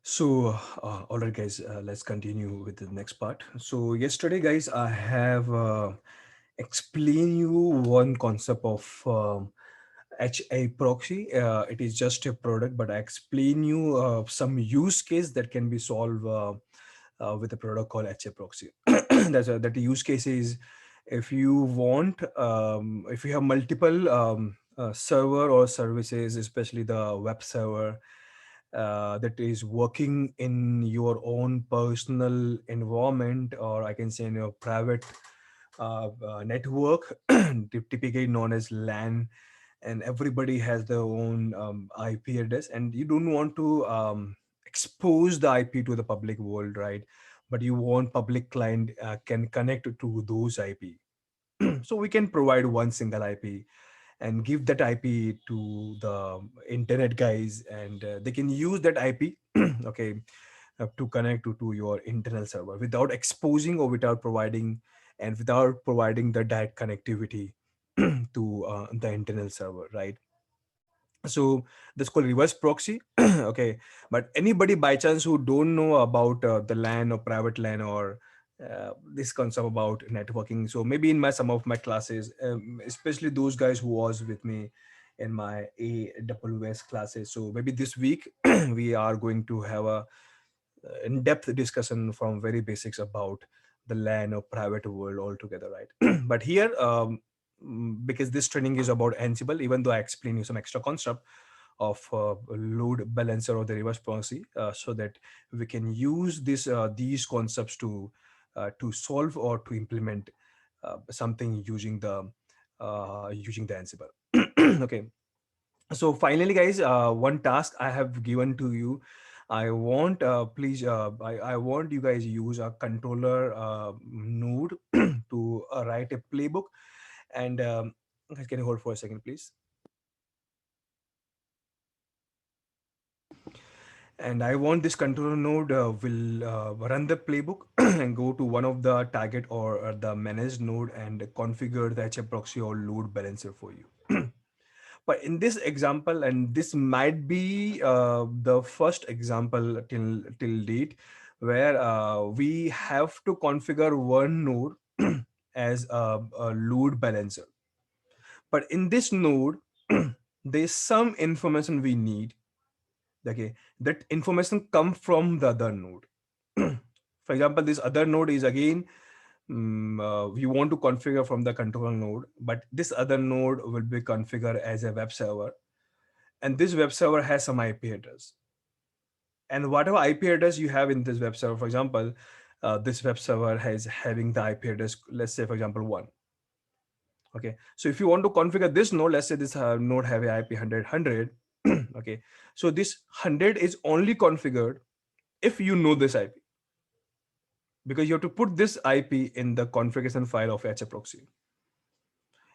So, all right, guys, let's continue with the next part. So, yesterday, guys, I have explained you one concept of HA proxy. It is just a product, but I explain you some use case that can be solved with a product called HA proxy. That the use case is if you want, if you have multiple server or services, especially the web server that is working in your own personal environment, or I can say in your private network, typically known as LAN, and everybody has their own IP address, and you don't want to expose the IP to the public world, right? But you want public client can connect to those IP. So we can provide one single IP and give that IP to the internet guys, and they can use that IP, okay, to connect to your internal server without exposing or without providing and without providing the direct connectivity to the internal server, right? So that's called reverse proxy. Okay, but anybody by chance who don't know about the LAN or private LAN or this concept about networking, so maybe in my some of my classes, especially those guys who was with me in my AWS classes, so maybe this week we are going to have a in-depth discussion from very basics about the LAN or private world altogether, right? But here, because this training is about Ansible, even though I explain you some extra concept of load balancer or the reverse proxy, so that we can use this these concepts to solve or to implement something using the Ansible. Okay, so finally, guys, one task I have given to you. I want please I want you guys use a controller node to write a playbook. And guys, can you hold for a second, please? And I want this controller node will run the playbook and go to one of the target or the managed node and configure the HF proxy or load balancer for you. But in this example, and this might be the first example till date, where we have to configure one node as a load balancer. But in this node, there's some information we need. Okay, that information come from the other node. For example, this other node is again, you want to configure from the control node, but this other node will be configured as a web server, and this web server has some IP address. And whatever IP address you have in this web server, for example, this web server has having the IP address, let's say for example 1. Okay, so if you want to configure this node, let's say this node have a IP 100. Okay, so this 100 is only configured if you know this IP, because you have to put this IP in the configuration file of HA proxy,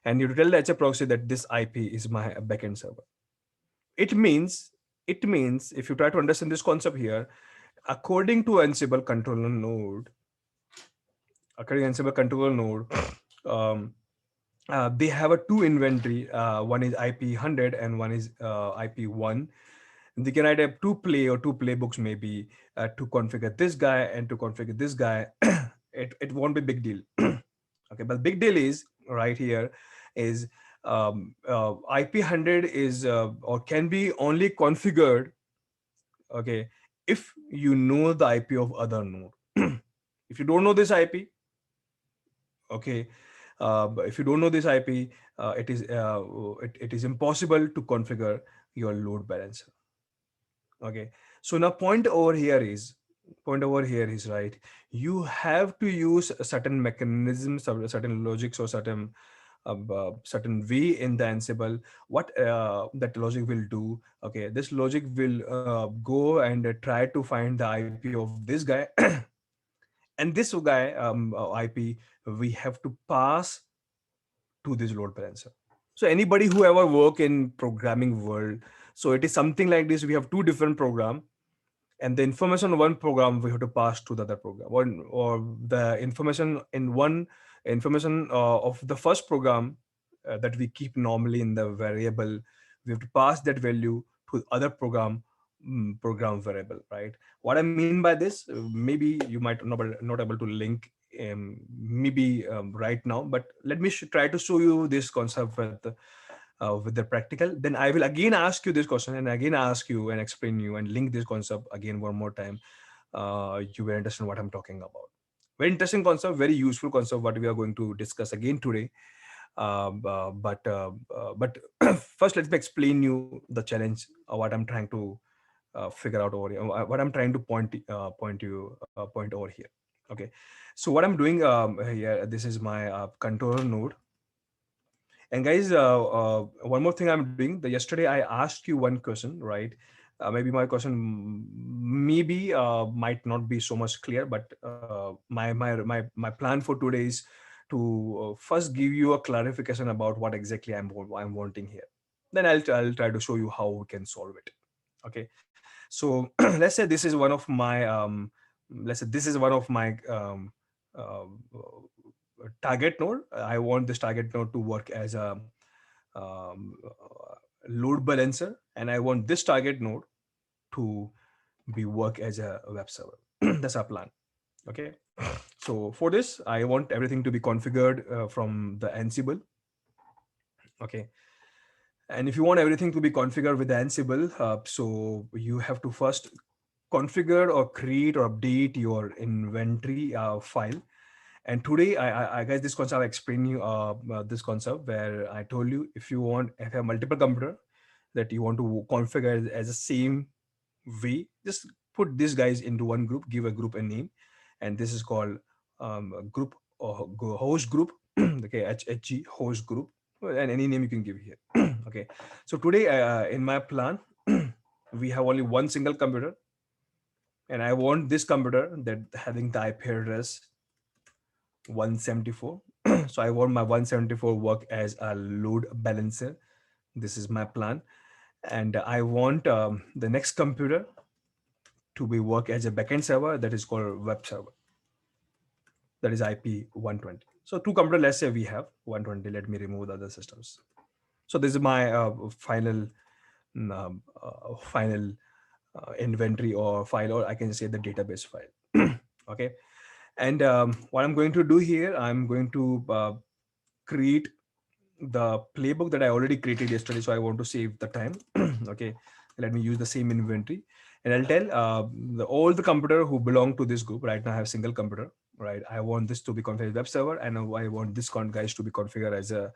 and you tell the HA proxy that this IP is my backend server. It means it means if you try to understand this concept here, according to Ansible controller node, according to Ansible controller node, um, they have a two inventory. One is IP 100 and one is IP 1. They can write a two play or two playbooks maybe to configure this guy and to configure this guy. It won't be big deal. Okay, but big deal is right here is IP 100 is or can be only configured, okay, if you know the IP of other node. If you don't know this IP, okay, but if you don't know this IP, it is impossible to configure your load balancer. Okay, so now point over here is right. You have to use a certain mechanisms or certain logics or certain way in the Ansible. What that logic will do? Okay, this logic will go and try to find the IP of this guy, and this guy IP we have to pass to this load balancer. So anybody who ever work in programming world, so it is something like this. We have two different program, and the information on one program we have to pass to the other program, or the information in one information of the first program that we keep normally in the variable, we have to pass that value to other program program variable, right? What I mean by this, maybe you might not able to link maybe right now, but let me try to show you this concept with the practical. Then I will again ask you this question and again ask you and explain you and link this concept again one more time. You will understand what I'm talking about. Very interesting concept, very useful concept, what we are going to discuss again today. But first, let me explain you the challenge, what I'm trying to figure out over here, what I'm trying to point over here. Okay, so what I'm doing here, this is my controller node. And guys, one more thing I'm doing. Yesterday I asked you one question, right? Maybe my question maybe might not be so much clear, but my plan for today is to first give you a clarification about what exactly I'm wanting here. Then I'll try to show you how we can solve it. Okay, so let's say this is one of my let's say this is one of my uh, target node. I want this target node to work as a load balancer, and I want this target node to be work as a web server. That's our plan. Okay, so for this I want everything to be configured from the Ansible. Okay, and if you want everything to be configured with Ansible, so you have to first configure or create or update your inventory file. And today, I guess this concept I explained you this concept where I told you, if you want, if you have multiple computer that you want to configure as a same way, just put these guys into one group, give a group a name, and this is called a group or host group. Okay, HG host group, and any name you can give here. Okay, so today in my plan, we have only one single computer, and I want this computer that having the IP address 174. So I want my 174 work as a load balancer. This is my plan. And I want the next computer to be work as a backend server that is called web server. That is IP 120. So two computer, let's say we have 120. Let me remove the other systems. So this is my final inventory or file, or I can say the database file. Okay. And what I'm going to do here, I'm going to create the playbook that I already created yesterday. So I want to save the time. Okay, let me use the same inventory, and I'll tell all the computer who belong to this group. Right now, I have single computer. Right, I want this to be configured web server, and I want this guys to be configured as a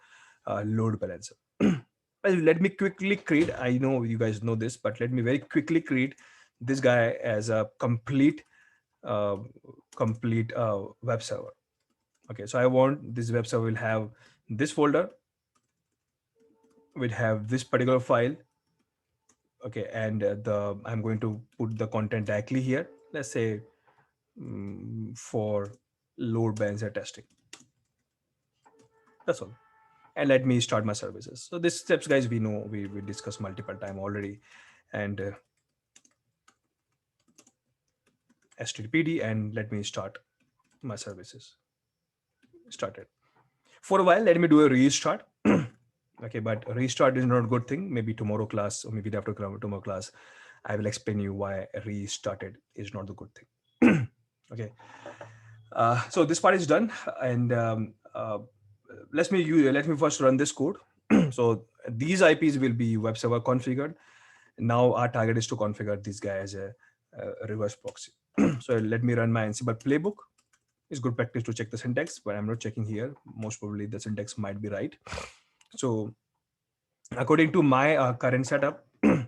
load balancer. Well, let me quickly create. I know you guys know this, but let me very quickly create this guy as a uh, complete web server. Okay, so I want this web server will have this folder, will have this particular file. Okay, and the I'm going to put the content directly here. Let's say for load balancer testing. That's all. And let me start my services. So this steps, guys, we know we discussed multiple time already, and HTTPD, and let me start my services. Started. For a while, let me do a restart. Okay, but restart is not a good thing. Maybe tomorrow class or maybe the after tomorrow class, I will explain you why restarted is not the good thing. Okay, so this part is done, and let me first run this code. So these IPs will be web server configured. Now our target is to configure this guy as a reverse proxy. So let me run my Ansible playbook. It's good practice to check the syntax, but I'm not checking here. Most probably the syntax might be right. So according to my current setup, IP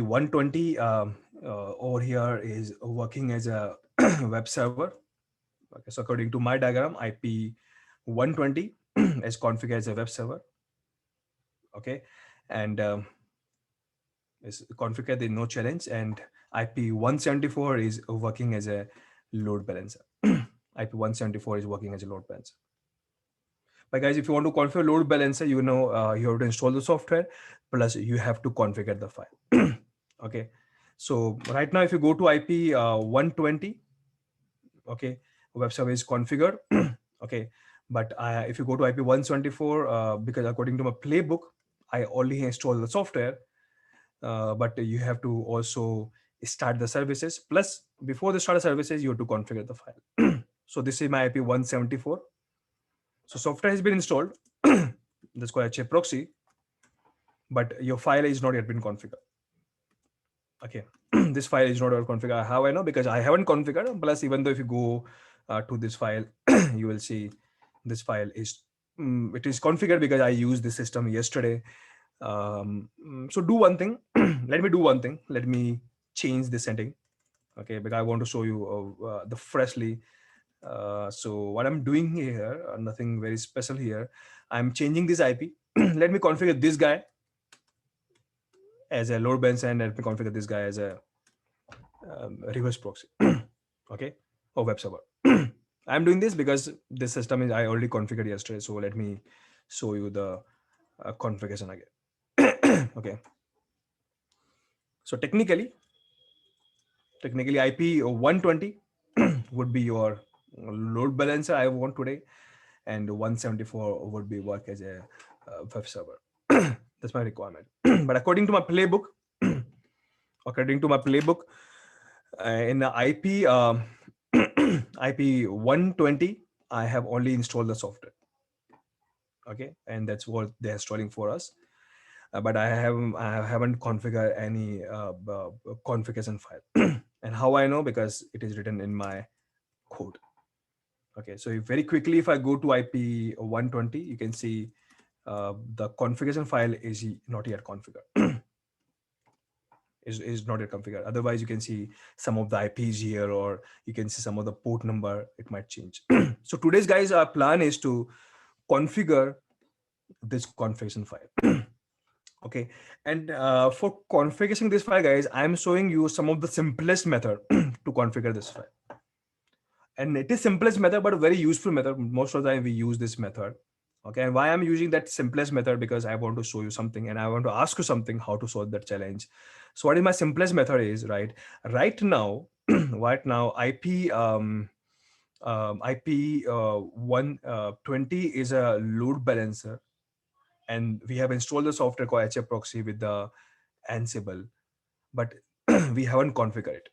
120 over here is working as a web server. Okay, so according to my diagram, IP 120 is configured as a web server. Okay, and is configured in no challenge, and IP 174 is working as a load balancer. IP 174 is working as a load balancer. But guys, if you want to configure load balancer, you know you have to install the software, plus you have to configure the file. Okay, so right now if you go to IP 120, okay, web server is configured. Okay, but if you go to IP 174, because according to my playbook, I already installed the software, but you have to also start the services. Plus, before the start of services, you have to configure the file. So this is my IP 174. So software has been installed. That's called HA proxy, but your file is not yet been configured. Okay, this file is not yet configured. How I know? Because I haven't configured. Plus, even though if you go to this file, you will see this file is it is configured because I used this system yesterday. So do one thing. Let me do one thing. Let me change the setting. Okay, because I want to show you the freshly. So what I'm doing here, nothing very special here. I'm changing this IP. Let me configure this guy as a load balancer, and let me configure this guy as a reverse proxy. Okay, or web server. I'm doing this because this system is I already configured yesterday. So let me show you the configuration again. Okay, so technically IP 120 would be your load balancer I want today, and 174 would be work as a web server. That's my requirement. But according to my playbook, in the IP IP 120, I have only installed the software. Okay, and that's what they're installing for us. But I haven't configured any configuration file. And how I know? Because it is written in my code. Okay, so very quickly, if I go to IP 120, you can see the configuration file is not yet configured. Is not yet configured. Otherwise, you can see some of the IPs here, or you can see some of the port number. It might change. So today's guys, our plan is to configure this configuration file. Okay, and for configuring this file, guys, I'm showing you some of the simplest method to configure this file. And it is simplest method, but a very useful method. Most of the time we use this method. Okay, and why I'm using that simplest method? Because I want to show you something and I want to ask you something, how to solve that challenge. So what is my simplest method is, right now, right now IP 120 is a load balancer, and we have installed the software called HF proxy with the Ansible, but we haven't configured it.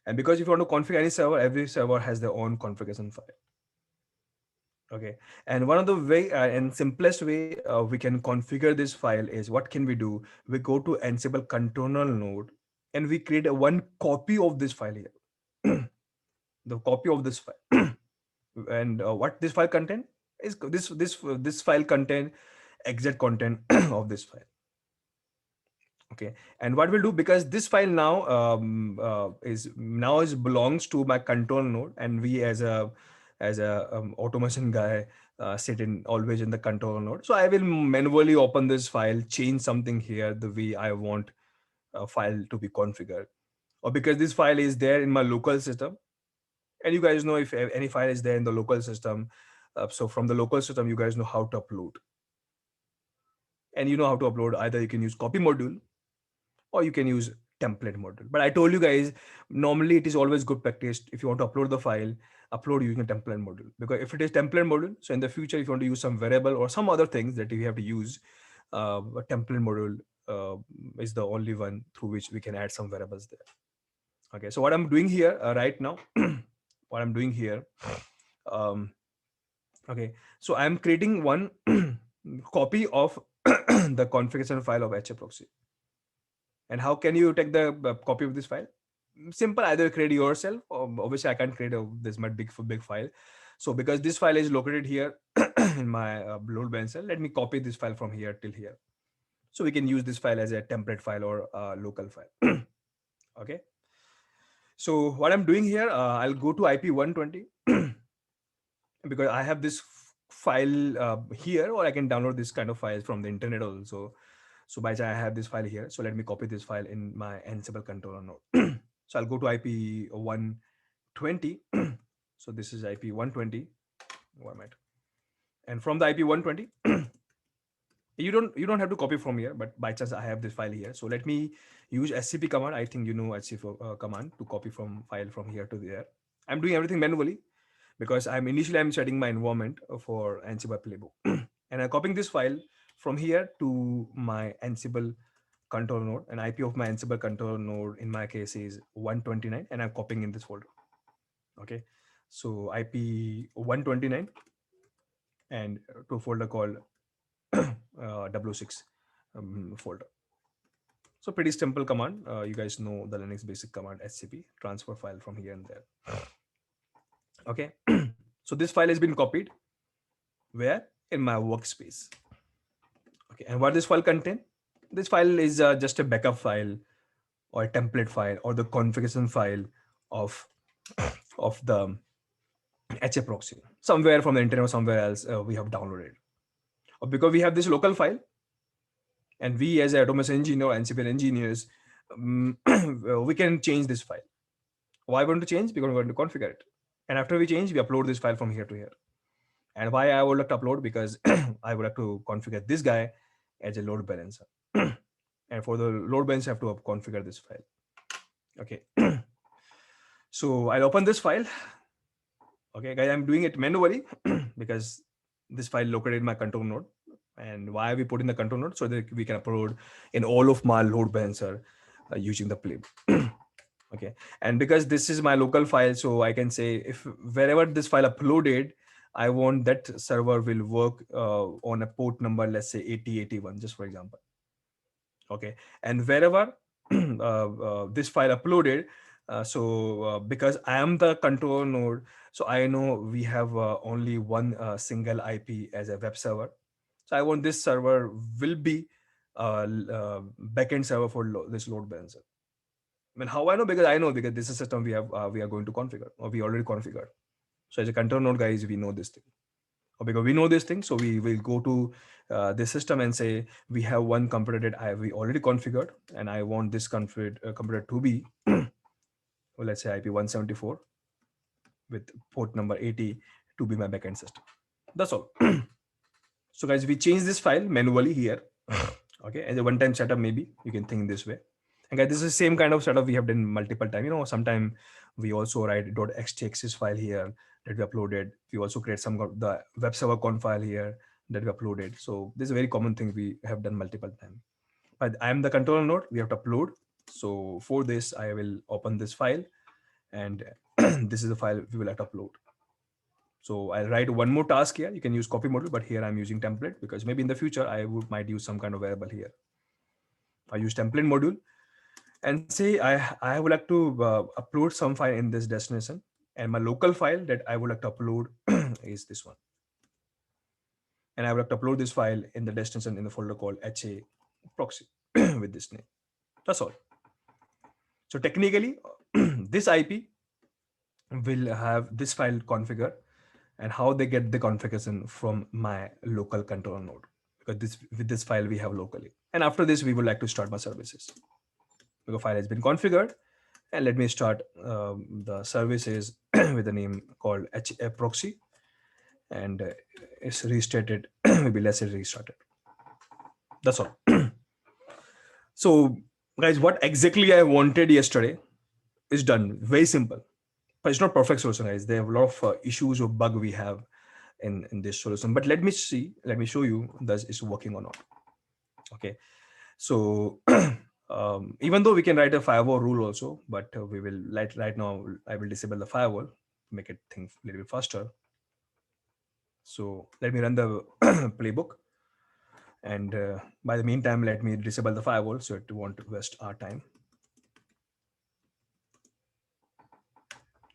And because if you want to configure any server, every server has their own configuration file. Okay, and one of the way and simplest way we can configure this file is, what can we do? We go to Ansible control node and we create a one copy of this file here. The copy of this file. And what this file contain is this file contain exact content of this file. Okay, and what we'll do, because this file now is belongs to my control node, and we as a automation guy sit in always in the control node. So I will manually open this file, change something here the way I want a file to be configured, or because this file is there in my local system. And you guys know, if any file is there in the local system, so from the local system you guys know how to upload, and you know how to upload. Either you can use copy module or you can use template module. But I told you guys, normally it is always good practice, if you want to upload the file, upload using a template module. Because if it is template module, so in the future if you want to use some variable or some other things that you have to use, a template module is the only one through which we can add some variables there. Okay, so what I'm doing here right now, what I'm doing here, um, okay, so I'm creating one copy of the configuration file of HA proxy. And how can you take the copy of this file? Simple, either create yourself, or obviously I can't create this much big file. So because this file is located here in my load balancer, let me copy this file from here till here. So we can use this file as a template file or a local file. Okay. So what I'm doing here, I'll go to IP 120 because I have this file here, or I can download this kind of files from the internet also. So by the way, I have this file here. So let me copy this file in my Ansible controller node. So I'll go to IP 120. So this is IP 120. What am I? And from the IP 120, you don't have to copy from here, but by chance I have this file here. So let me use SCP command. I think you know SCP command to copy from file from here to there. I'm doing everything manually because I'm setting my environment for Ansible playbook. And I'm copying this file from here to my Ansible control node, and IP of my Ansible control node in my case is 129, and I'm copying in this folder. Okay, so IP 129 and to a folder called W6 folder. So pretty simple command. You guys know the Linux basic command scp transfer file from here and there. Okay, so this file has been copied where in my workspace. Okay, and what this file contain? This file is just a backup file or a template file or the configuration file of of the HA proxy somewhere from the internet or somewhere else we have downloaded. Or because we have this local file, and we as automation engineer or Ansible engineers, we can change this file. Why want to change? Because we want to configure it. And after we change, we upload this file from here to here. And why I would like to upload? Because I would like to configure this guy as a load balancer. And for the load balancer, I have to configure this file. Okay. So I'll open this file. Okay, guys, I'm doing it manually because this file located in my control node. And why we put in the control node? So that we can upload in all of my load balancer using the playbook. Okay, and because this is my local file, so I can say if wherever this file uploaded, I want that server will work on a port number, let's say 8081, just for example. Okay, and wherever this file uploaded, because I am the control node, so I know we have only one single IP as a web server. So I want this server will be backend server for this load balancer. I mean, how I know? Because I know, because this is a system we are going to configure, or we already configured. So as a control node guys, we know this thing. Or because we know this thing, so we will go to this system and say we have one computer that we already configured, and I want this computer to be, well, let's say IP 174 with port number 80 to be my backend system. That's all. So guys, we change this file manually here. Okay, as a one-time setup, maybe you can think this way. And guys, this is the same kind of setup we have done multiple times. You know, sometime we also write .xtxs file here that we uploaded. We also create some of the web server conf file here that we uploaded. So this is a very common thing we have done multiple times. But I am the controller node. We have to upload. So for this, I will open this file, and this is the file we will have to upload. So I'll write one more task here. You can use copy module, but here I'm using template because maybe in the future might use some kind of variable here. I use template module and say I would like to upload some file in this destination, and my local file that I would like to upload is this one. And I would like to upload this file in the destination in the folder called HA proxy with this name. That's all. So technically, this IP will have this file configured, and how they get the configuration from my local control node, because this with this file we have locally. And after this, we would like to start my services. The file has been configured, and let me start the services with the name called HA proxy, and it's restarted. Maybe let's say restarted. That's all. So guys, what exactly I wanted yesterday is done. Very simple, but it's not perfect solution, guys. There are a lot of issues or bug we have in this solution. But let me show you that it's working or not. Okay, so even though we can write a firewall rule also, but we will right now I will disable the firewall, make it think a little bit faster. So let me run the playbook, and by the meantime, let me disable the firewall so it won't waste our time.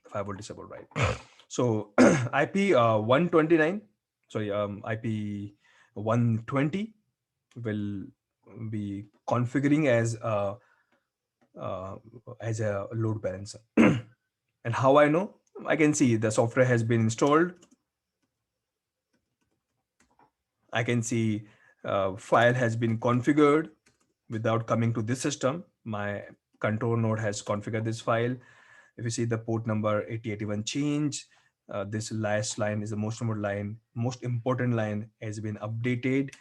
The firewall disabled, right? So IP 129, sorry, IP 120 will be configuring as a load balancer. And how I know? I can see the software has been installed. I can see file has been configured without coming to this system. My control node has configured this file. If you see the port number 8081 change, this last line is the most important line has been updated.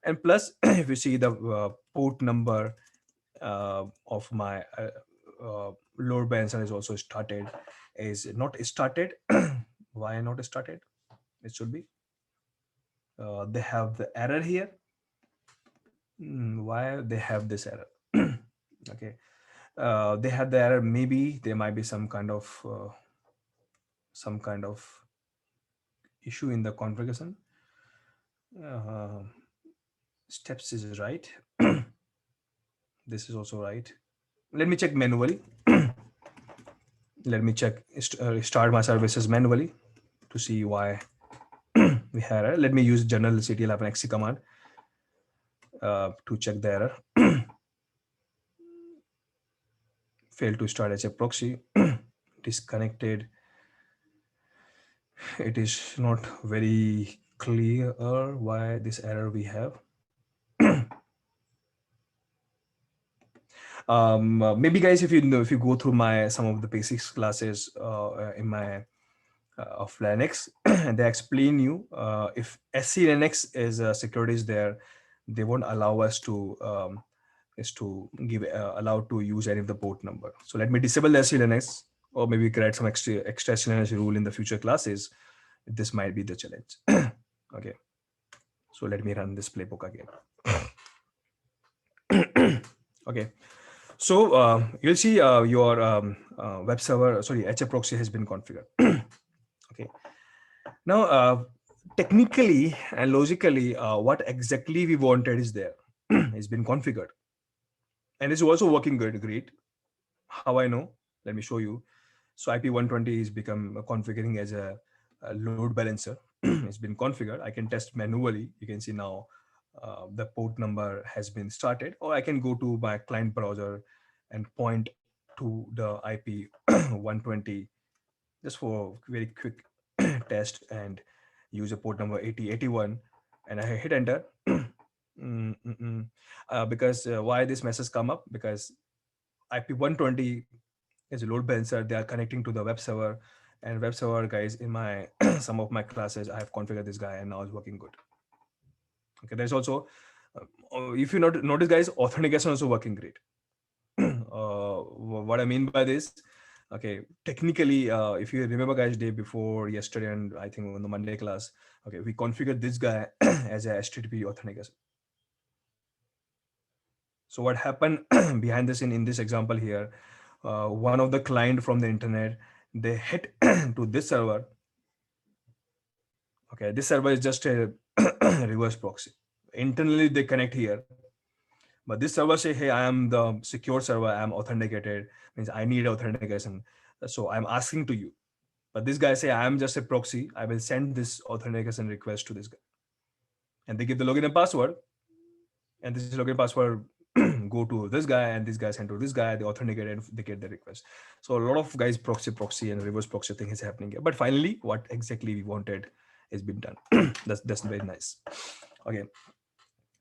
And plus, if you see the port number of my load balancer is also started, is not started. Why not started? It should be. They have the error here. Why they have this error? Okay, they had the error. Maybe there might be some kind of issue in the configuration. Uh, Steps is right. This is also right. Let me check manually. Let me check start my services manually to see why we had error. Let me use general ctl-xc command to check the error. Failed to start as a proxy. Disconnected. It is not very clear why this error we have. Maybe guys, if you know, if you go through my some of the basics classes in my of Linux, and they explain you if SC Linux is security is there, they won't allow us to is to give allowed to use any of the port number. So let me disable the SC Linux, or maybe create some extra SC Linux rule in the future classes. This might be the challenge. Okay, so let me run this playbook again. Okay, so you'll see your web server, sorry, HA proxy has been configured. Okay, now technically and logically, what exactly we wanted is there. It's been configured, and it's also working good. Great. How I know? Let me show you. So IP120 is become configuring as a load balancer. It's been configured. I can test manually. You can see now the port number has been started, or I can go to my client browser and point to the IP 120 just for very quick test and use a port number 8081, and I hit enter. Because why this message come up? Because IP120 is a load balancer. They are connecting to the web server, and web server guys in my some of my classes I have configured this guy and now it's working good. Okay, there's also if you notice guys, authentication also working great. What I mean by this, okay, technically if you remember guys, day before yesterday and I think on the Monday class, okay, we configured this guy as a HTTP authentication. So what happened behind this in this example here, one of the client from the internet, they hit to this server. Okay, this server is just a reverse proxy. Internally they connect here, but this server say, hey, I am the secure server, I am authenticated, means I need authentication, so I'm asking to you. But this guy say, I am just a proxy, I will send this authentication request to this guy, and they give the login and password, and this login password go to this guy, and this guy send to this guy, they authenticate and they get the request. So a lot of guys proxy and reverse proxy thing is happening here, but finally what exactly we wanted has been done. That's very nice. Okay,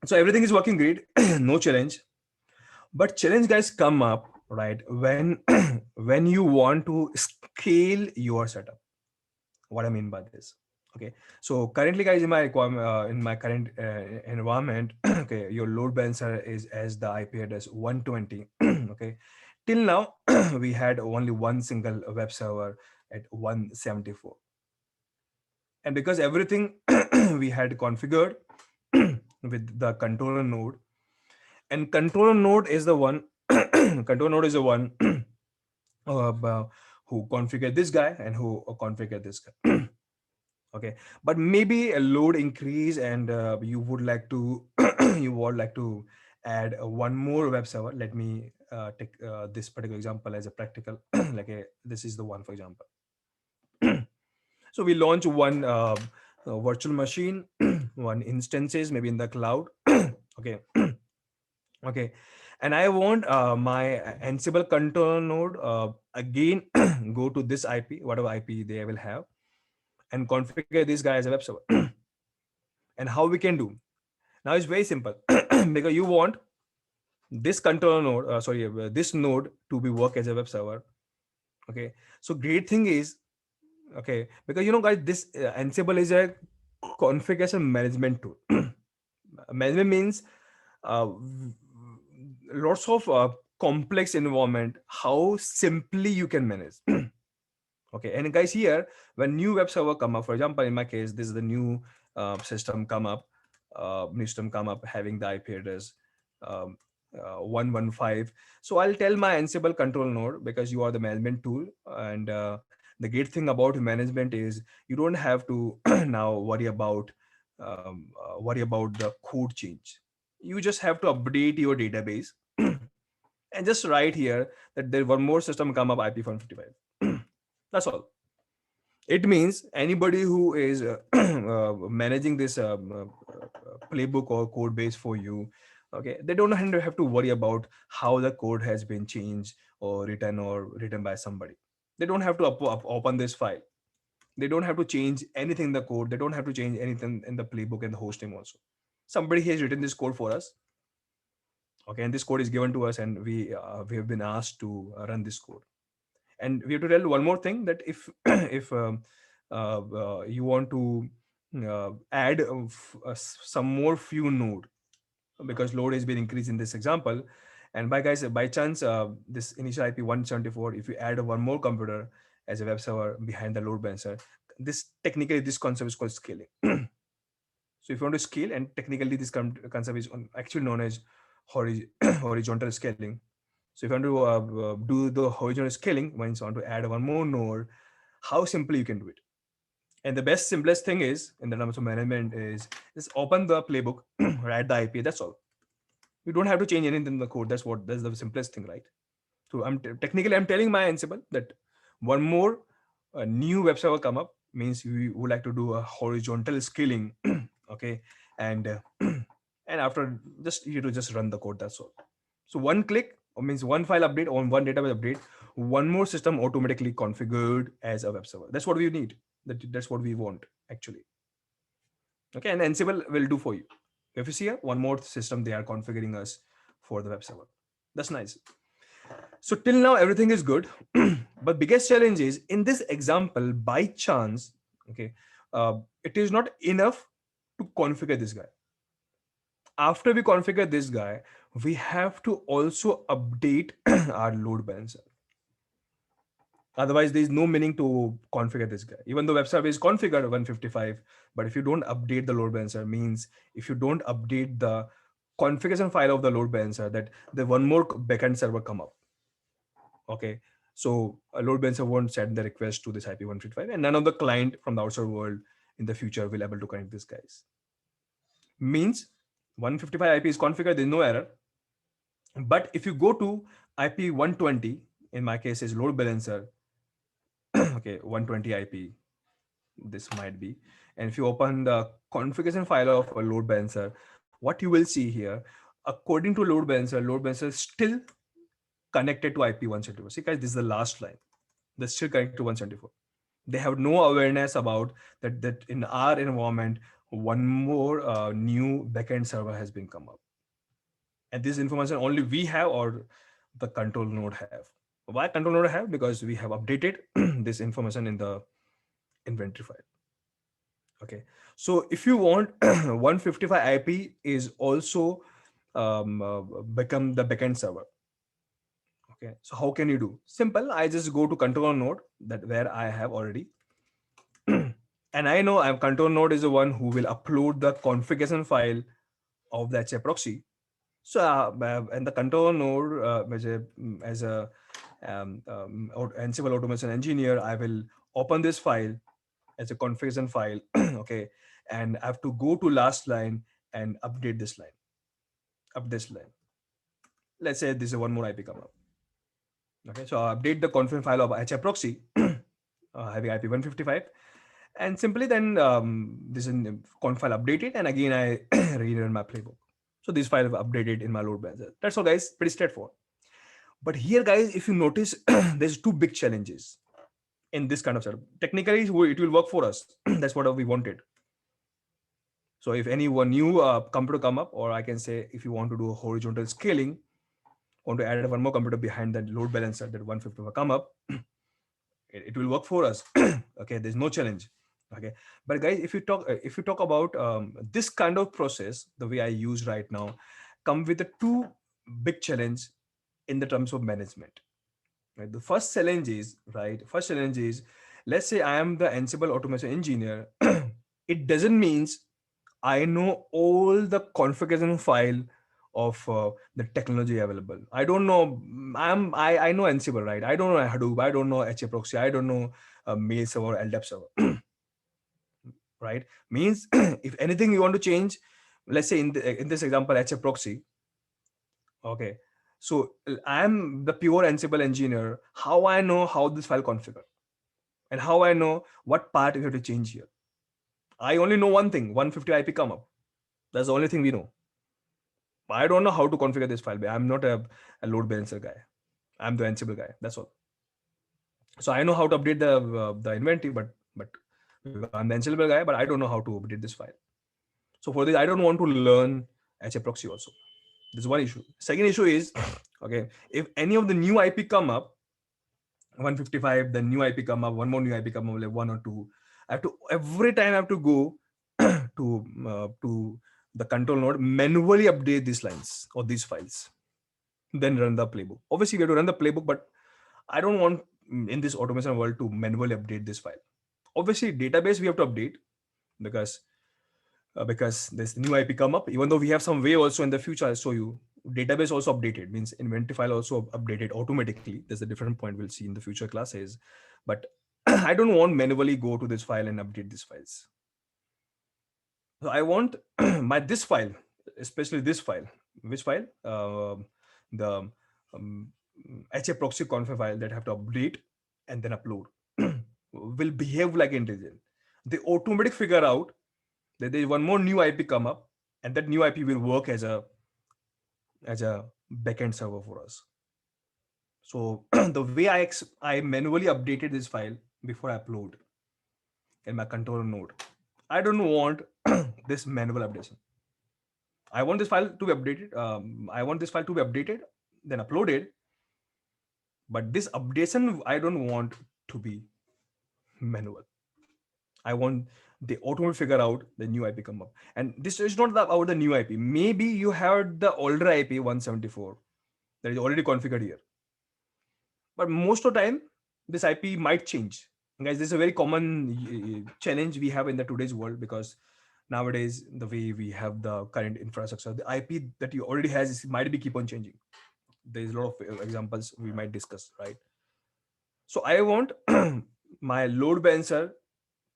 so everything is working great. No challenge. But challenge guys come up right when when you want to scale your setup. What I mean by this, okay, so currently guys in my requirement in my current environment, okay, your load balancer is as the IP address 120. Okay, till now we had only one single web server at 174, and because everything we had configured with the controller node, and controller node is the one controller node is the one who configure this guy and who configure this guy. Okay, but maybe a load increase, and you would like to you would like to add one more web server. Let me take this particular example as a practical. Like this is the one, for example. So we launch one virtual machine, one instances maybe in the cloud. Okay. Okay, and I want my Ansible control node again go to this IP, whatever IP they will have, and configure this guy as a web server. And how we can do now is very simple. Because you want this controller node, this node to be work as a web server. Okay, so great thing is, okay, because guys, this Ansible is a configuration management tool. Management means lots of complex environment, how simply you can manage. Okay, and guys, here when new web server come up, for example in my case this is the new system come up, new system come up having the IP address 115. So I'll tell my Ansible control node, because you are the management tool. And the great thing about management is you don't have to now worry about the code change. You just have to update your database and just write here that there one more system come up IP155. That's all. It means anybody who is managing this playbook or code base for you, okay, they don't have to worry about how the code has been changed or written by somebody. They don't have to open this file. They don't have to change anything in the code. They don't have to change anything in the playbook and the hosting also. Somebody has written this code for us, okay, and this code is given to us, and we have been asked to run this code. And we have to tell one more thing, that if if you want to add some more few node, because load has been increased in this example. And by chance, this initial IP174, if you add one more computer as a web server behind the load balancer, this technically this concept is called scaling. So if you want to scale, and technically this concept is actually known as horizontal scaling. So if you want to do the horizontal scaling, means you want to add one more node, how simply you can do it. And the best simplest thing is in the terms of management is just open the playbook, write the IP. That's all. You don't have to change anything in the code. That's the simplest thing, right? So technically I'm telling my Ansible that one more new web server come up, means we would like to do a horizontal scaling, okay, and and after just you to just run the code. That's all. So one click means one file update on one database update, one more system automatically configured as a web server. That's what we need. That's what we want actually. Okay, and Ansible will do for you. If you see here, one more system they are configuring us for the web server. That's nice. So till now everything is good, but biggest challenge is in this example by chance, okay, it is not enough to configure this guy. After we configure this guy, we have to also update our load balancer. Otherwise, there is no meaning to configure this guy. Even though web server is configured 155, but if you don't update the load balancer, means if you don't update the configuration file of the load balancer, that the one more backend server come up. Okay, so a load balancer won't send the request to this IP155, and none of the client from the outside world in the future will able to connect these guys. Means 155 IP is configured, there's no error. But if you go to IP120, in my case is load balancer, okay, 120 IP, this might be. And if you open the configuration file of a load balancer, what you will see here, according to load balancer is still connected to IP174. See guys, this is the last line. They're still connected to 174. They have no awareness about that in our environment, one more new backend server has been come up. And this information only we have or the control node have. Why control node have? Because we have updated this information in the inventory file. Okay, so if you want 155 IP is also become the backend server. Okay, so how can you do? Simple. I just go to control node that where I have already, and I know I'm control node is the one who will upload the configuration file of the HA proxy. So and the control node as a Ansible automation engineer, I will open this file as a configuration file. Okay, and I have to go to last line and update this line, up this line. Let's say this is one more IP come up. Okay, so I update the configuration file of HA proxy having IP155, and simply then this is conf file updated, and again I rerun my playbook. So this file is updated in my load balancer. That's all guys, pretty straightforward. But here guys, if you notice, there's two big challenges in this kind of setup. Technically, it will work for us. That's what we wanted. So if any one new computer come up, or I can say if you want to do a horizontal scaling, want to add one more computer behind that load balancer, that 150 will come up, it will work for us. Okay, there's no challenge. Okay, but guys, if you talk about this kind of process, the way I use right now, come with the two big challenge in the terms of management. Right, the first challenge is let's say I am the Ansible automation engineer. It doesn't means I know all the configuration file of the technology available. I don't know. I know Ansible, right? I don't know Hadoop. I don't know HA proxy. I don't know mail server, LDAP server, right? Means if anything you want to change, let's say in this example HA proxy, okay. So I'm the pure Ansible engineer. How I know how this file configure and how I know what part you have to change here. I only know one thing: 150 IP come up. That's the only thing we know. I don't know how to configure this file. I'm not a load balancer guy. I'm the Ansible guy. That's all. So I know how to update the inventory, but because I'm the Ansible guy, but I don't know how to update this file. So for this, I don't want to learn HA proxy also. This is one issue. Second issue is, okay, if any of the new IP come up, 155, the new IP come up, one more new IP come up, like one or two. I have to every time I have to go to the control node, manually update these lines or these files, then run the playbook. Obviously, we have to run the playbook, but I don't want in this automation world to manually update this file. Obviously, database we have to update because this new IP come up. Even though we have some way also in the future, I'll show you. Database also updated means inventory file also updated automatically. There's a different point we'll see in the future classes, but I don't want manually go to this file and update these files. So I want my this file, especially this file. Which file? The HA proxy config file that I have to update and then upload will behave like intelligent. They automatically figure out that there is one more new IP come up, and that new IP will work as a backend server for us. So the way I manually updated this file before I upload in my controller node, I don't want this manual updation. I want this file to be updated. I want this file to be updated, then uploaded. But this updation, I don't want to be manual. I want the automatically figure out the new IP come up. And this is not about the new IP. Maybe you have the older IP 174 that is already configured here. But most of the time, this IP might change. Guys, this is a very common challenge we have in the today's world because nowadays the way we have the current infrastructure, the IP that you already has might be keep on changing. There's a lot of examples we might discuss, right? So I want my load balancer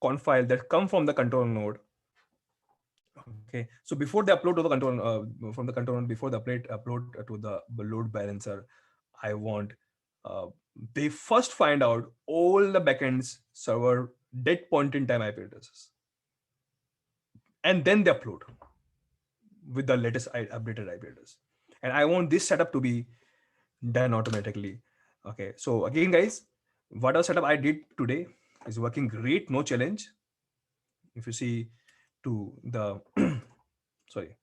conf file that come from the control node. Okay, so before they upload to the control from the control node, before the upload to the load balancer, I want they first find out all the backends server dead point in time IP addresses, and then they upload with the latest updated IP address. And I want this setup to be done automatically. Okay, so again, guys, whatever setup I did today is working great, no challenge. If you see to the sorry,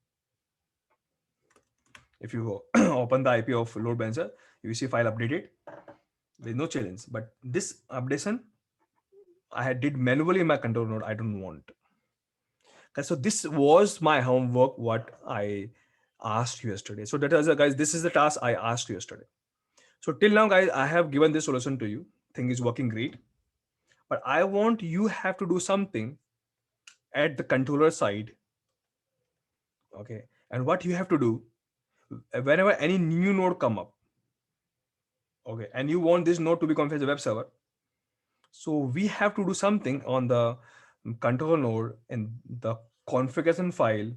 if you open the IP of load balancer, you see file updated. There's no challenge, but this updation I had did manually in my control node. I don't want. Okay, so this was my homework. What I asked you yesterday. So that is guys. This is the task I asked you yesterday. So till now, guys, I have given this solution to you. Thing is working great, but I want you have to do something at the controller side. Okay, and what you have to do whenever any new node come up. Okay, and you want this node to be configured as a web server. So we have to do something on the controller node in the configuration file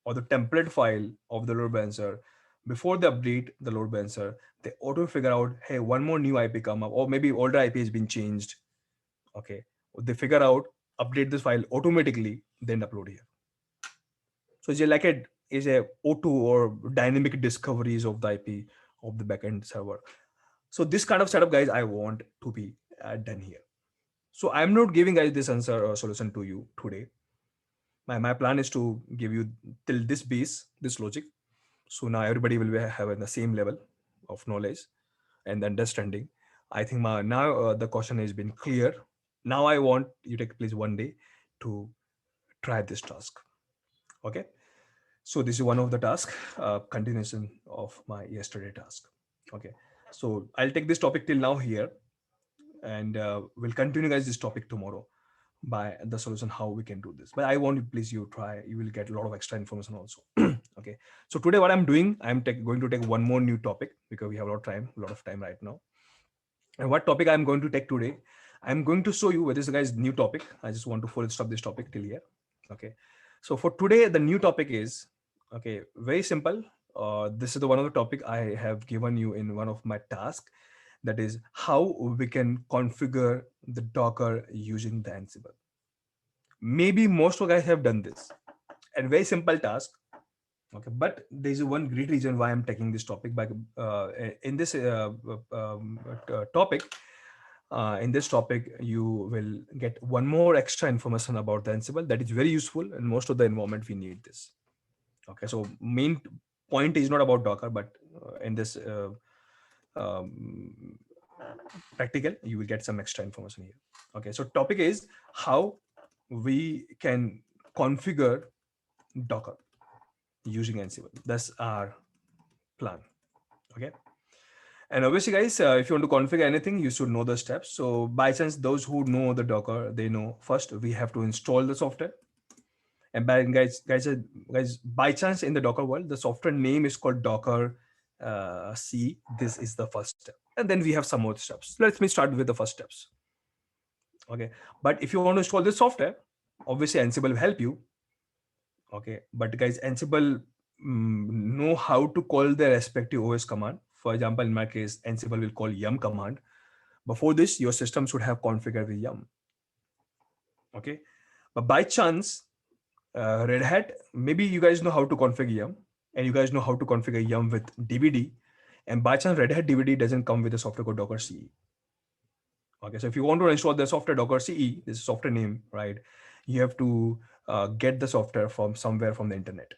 or the template file of the load balancer. Before they update the load balancer, they auto figure out, hey, one more new IP come up, or maybe older IP has been changed. Okay, they figure out, update this file automatically, then upload here. So it's like a is a O2 or dynamic discoveries of the IP of the backend server. So this kind of setup, guys, I want to be done here. So I'm not giving guys this answer or solution to you today. My plan is to give you till this base, this logic. So now everybody will be having the same level of knowledge and understanding. I think now the question has been clear. Now I want you to take please one day to try this task. Okay. So this is one of the task, continuation of my yesterday task. Okay. So I'll take this topic till now here, and we'll continue guys this topic tomorrow. by the solution how we can do this. But I want you, please, you try, you will get a lot of extra information also. Okay, so today what I'm doing, going to take one more new topic because we have a lot of time right now. And what topic I'm going to take today, I'm going to show you where this guy's new topic. I just want to full stop this topic till here. Okay, so for today the new topic is, okay, very simple. This is the one of the topic I have given you in one of my tasks, that is how we can configure the Docker using the Ansible. Maybe most of you guys have done this, and very simple task. Okay, but there's one great reason why I'm taking this topic. By in this topic, in this topic, you will get one more extra information about the Ansible that is very useful, and most of the environment we need this. Okay, so main point is not about Docker, but in this um, practical, you will get some extra information here. Okay, so topic is how we can configure Docker using Ansible. That's our plan. Okay, and obviously guys, if you want to configure anything, you should know the steps. So by chance, those who know the Docker, they know first we have to install the software. And guys, by chance, in the Docker world, the software name is called Docker C. This is the first step, and then we have some more steps. Let me start with the first steps. Okay, but if you want to install this software, obviously Ansible will help you. Okay, but guys, Ansible know how to call their respective OS command. For example, in my case, Ansible will call yum command. Before this, your system should have configured with yum. Okay, but by chance, Red Hat, maybe you guys know how to configure yum, and you guys know how to configure yum with DVD. And by chance, Red Hat DVD doesn't come with a software called Docker CE. Okay, so if you want to install the software Docker CE, this is software name, right? You have to get the software from somewhere from the internet.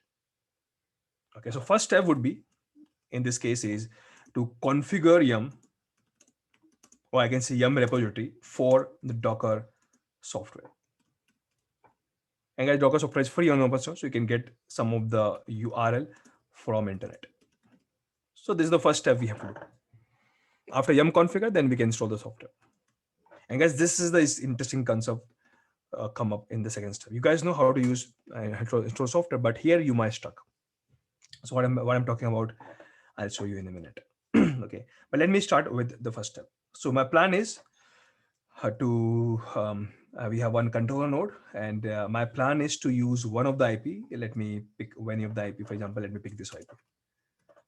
Okay, so first step would be, in this case, is to configure yum, or I can say yum repository for the Docker software. And guys, Docker software is free on open source, so you can get some of the URL from internet. So this is the first step we have to do. After yum configure, then we can install the software. And guys, this is the interesting concept come up in the second step. You guys know how to use install software, but here you might stuck. So what I'm talking about, I'll show you in a minute. Okay, but let me start with the first step. So my plan is we have one controller node, and my plan is to use one of the IP. Let me pick any of the IP. For example, let me pick this IP.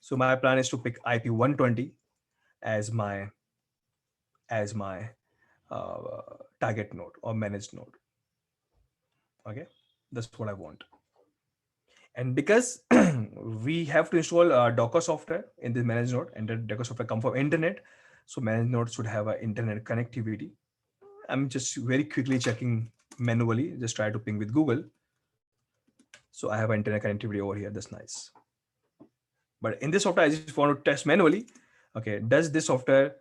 So my plan is to pick IP 120 as my target node or managed node. Okay, that's what I want. And because we have to install Docker software in the managed node, and the Docker software come from internet, so managed node should have an internet connectivity. I'm just very quickly checking manually, just try to ping with Google. So I have internet connectivity over here. That's nice. But in this software, I just want to test manually. Okay, does this software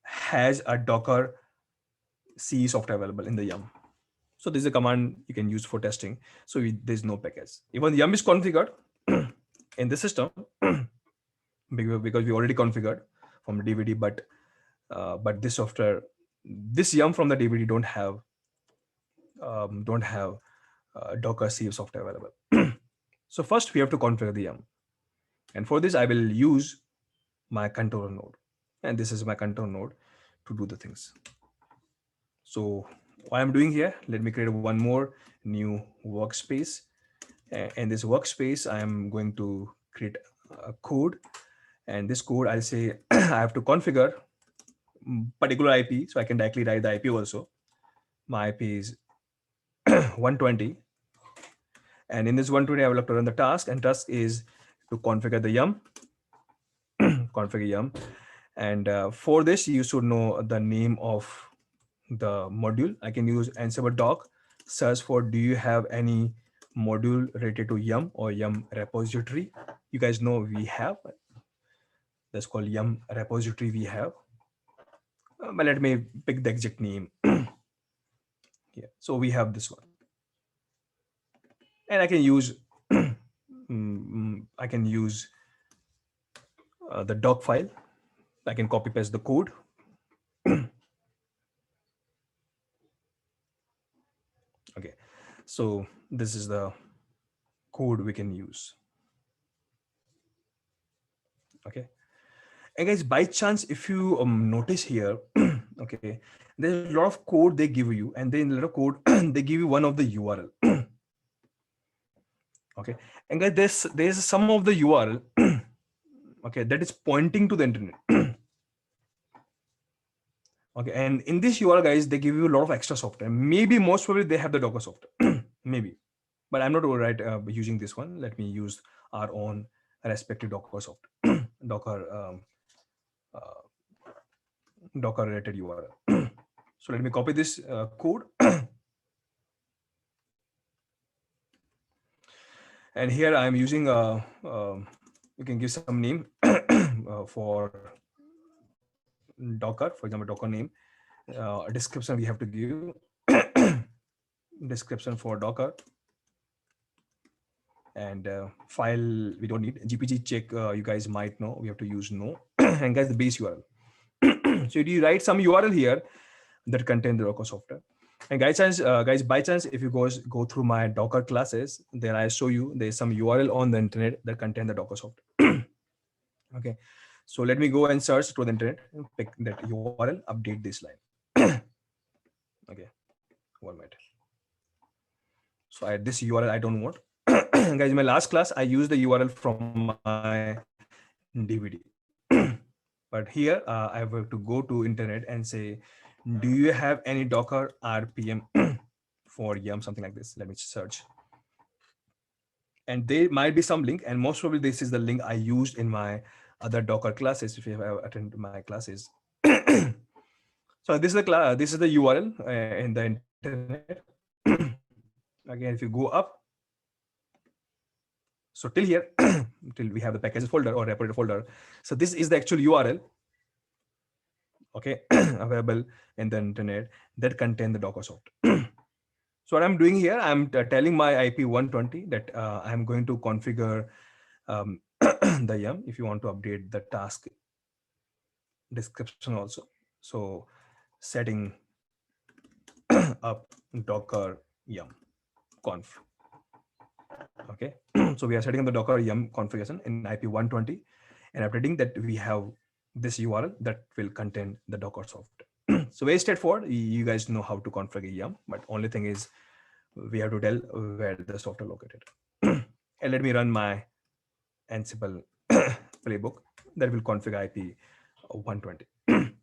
has a Docker CE software available in the yum? So this is a command you can use for testing. So there's no package. Even yum is configured in the system because we already configured from DVD, but this software, this yum from the DVD don't have Docker CE software available. So first we have to configure the yum, and for this I will use my controller node, and this is my controller node to do the things. So what I'm doing here, let me create one more new workspace. In this workspace, I am going to create a code, and this code I'll say I have to configure particular IP, so I can directly write the IP also. My IP is 120, and in this 120 I will have to run the task, and task is to configure the yum, configure yum, and for this you should know the name of the module. I can use Ansible doc, search for do you have any module related to yum or yum repository. You guys know we have, that's called yum repository we have. But let me pick the exact name. Yeah, so we have this one, and I can use the doc file. I can copy paste the code. So this is the code we can use. Okay. And guys, by chance, if you notice here, okay, there's a lot of code they give you, and then a lot of code they give you one of the URL. Okay, and guys, there's some of the URL, okay, that is pointing to the internet. Okay, and in this URL, guys, they give you a lot of extra software. Maybe most probably they have the Docker software, maybe, but I'm not right using this one. Let me use our own respective Docker software, Docker uh, Docker related URL. So let me copy this code. And here I'm using you can give some name for Docker, for example, Docker name, description we have to give, description for Docker, and file we don't need. GPG check, you guys might know, we have to use no. And guys, the base URL. So you write some URL here that contain the Docker software. And guys, by chance, if you go through my Docker classes, then I show you there's some URL on the internet that contain the Docker software. Okay, so let me go and search to the internet, pick that URL, update this line. Okay, 1 minute. So I this URL I don't want. Guys, in my last class, I used the URL from my DVD. But here I have to go to internet and say, do you have any Docker RPM for yum, something like this? Let me search. And there might be some link, and most probably this is the link I used in my other Docker classes, if you have attended my classes. So this is the URL in the internet. Again, if you go up, so till here, till we have the packages folder or repository folder. So this is the actual URL, okay, available in the internet that contain the Docker software. So what I'm doing here, I'm telling my IP 120 that I'm going to configure the yum if you want to update the task description also. So setting up Docker yum conf. Okay, so we are setting up the Docker yum configuration in IP 120 and updating that we have this URL that will contain the Docker software. So very straightforward. You guys know how to configure yum, but only thing is we have to tell where the software located. And let me run my Ansible playbook that will configure IP 120.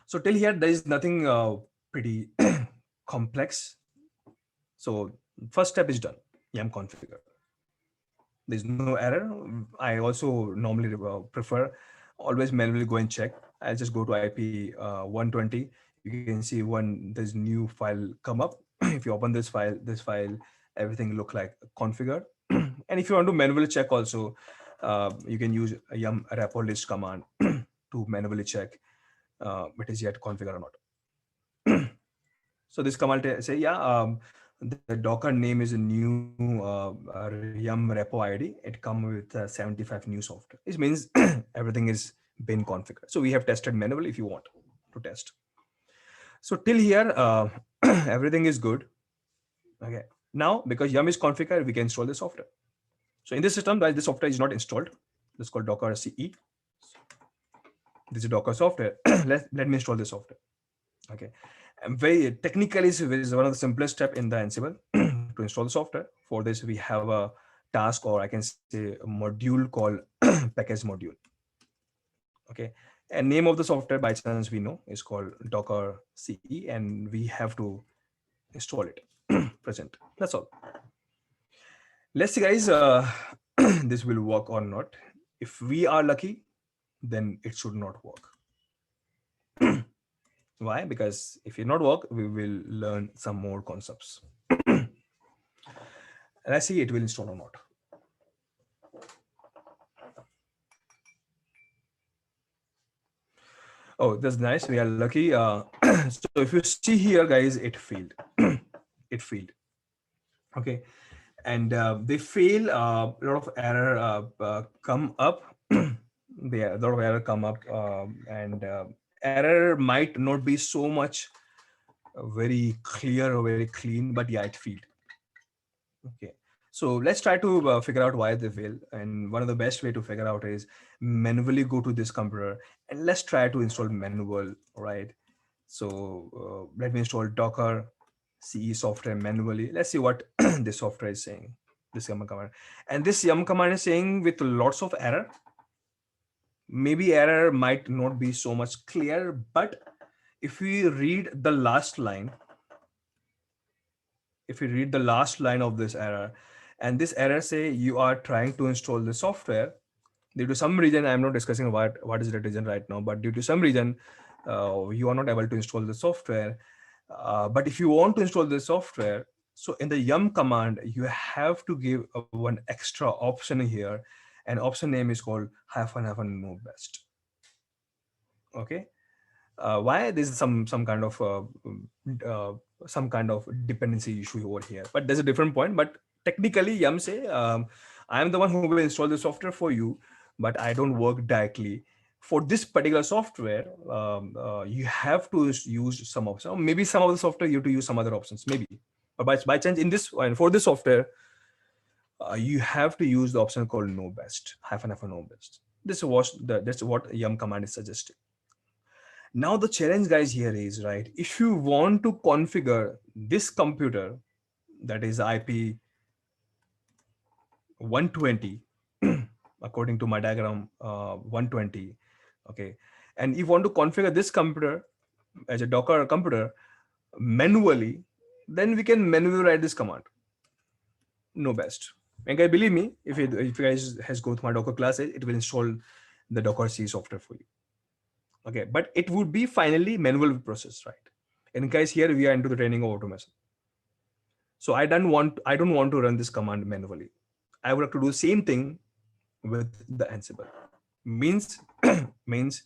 So till here, there is nothing pretty complex. So first step is done. Yum configure. There's no error. I also normally prefer always manually go and check. I'll just go to IP 120. You can see when there's new file come up. If you open this file, everything look like configured. And if you want to manually check also, you can use a yum repo list command to manually check it is yet configured or not. So this command say, yeah, the Docker name is a new yum repo ID. It come with 75 new software. This means everything is been configured. So we have tested manually if you want to test. So till here, everything is good. Okay. Now, because yum is configured, we can install the software. So in this system, guys, this software is not installed. This is called Docker CE. This is Docker software. Let me install the software. Okay. And very technically, is one of the simplest step in the Ansible to install the software. For this, we have a task, or I can say a module called package module. Okay. And name of the software by chance we know is called Docker CE, and we have to install it. Present. That's all. Let's see, guys, this will work or not. If we are lucky, then it should not work. Why? Because if it not work, we will learn some more concepts. Let's see it will install or not. Oh, that's nice. We are lucky. So if you see here, guys, it failed. It failed. Okay. And they fail. A lot of error come up. A lot of error come up, and error might not be so much very clear or very clean, but yeah, it failed. Okay. So let's try to figure out why they fail. And one of the best way to figure out is manually go to this computer and let's try to install manual, right? So let me install Docker CE software manually. Let's see what this software is saying, this yum command. And this yum command is saying with lots of error. Maybe error might not be so much clear, but if we read the last line, if you read the last line of this error, and this error say you are trying to install the software due to some reason, I'm not discussing what is the reason right now, but due to some reason you are not able to install the software. But if you want to install the software, so in the yum command you have to give one extra option here, and option name is called hyphen no best. Okay. Why there's some kind of uh, some kind of dependency issue over here, but there's a different point. But technically yum say I am the one who will install the software for you, but I don't work directly for this particular software. You have to use some option, or maybe some of the software you have to use some other options maybe, but by chance in this and for this software you have to use the option called no best hyphen no best. That's what yum command is suggesting. Now the challenge guys here is, right, if you want to configure this computer, that is IP 120, according to my diagram, 120, okay, and if you want to configure this computer as a Docker computer manually, then we can manually write this command, no best. And guys, believe me, if you guys has go through my Docker classes, it will install the Docker C software for you. Okay, but it would be finally manual process, right? In case here we are into the training of automation. So I don't want to run this command manually. I would have to do the same thing with the Ansible. Means means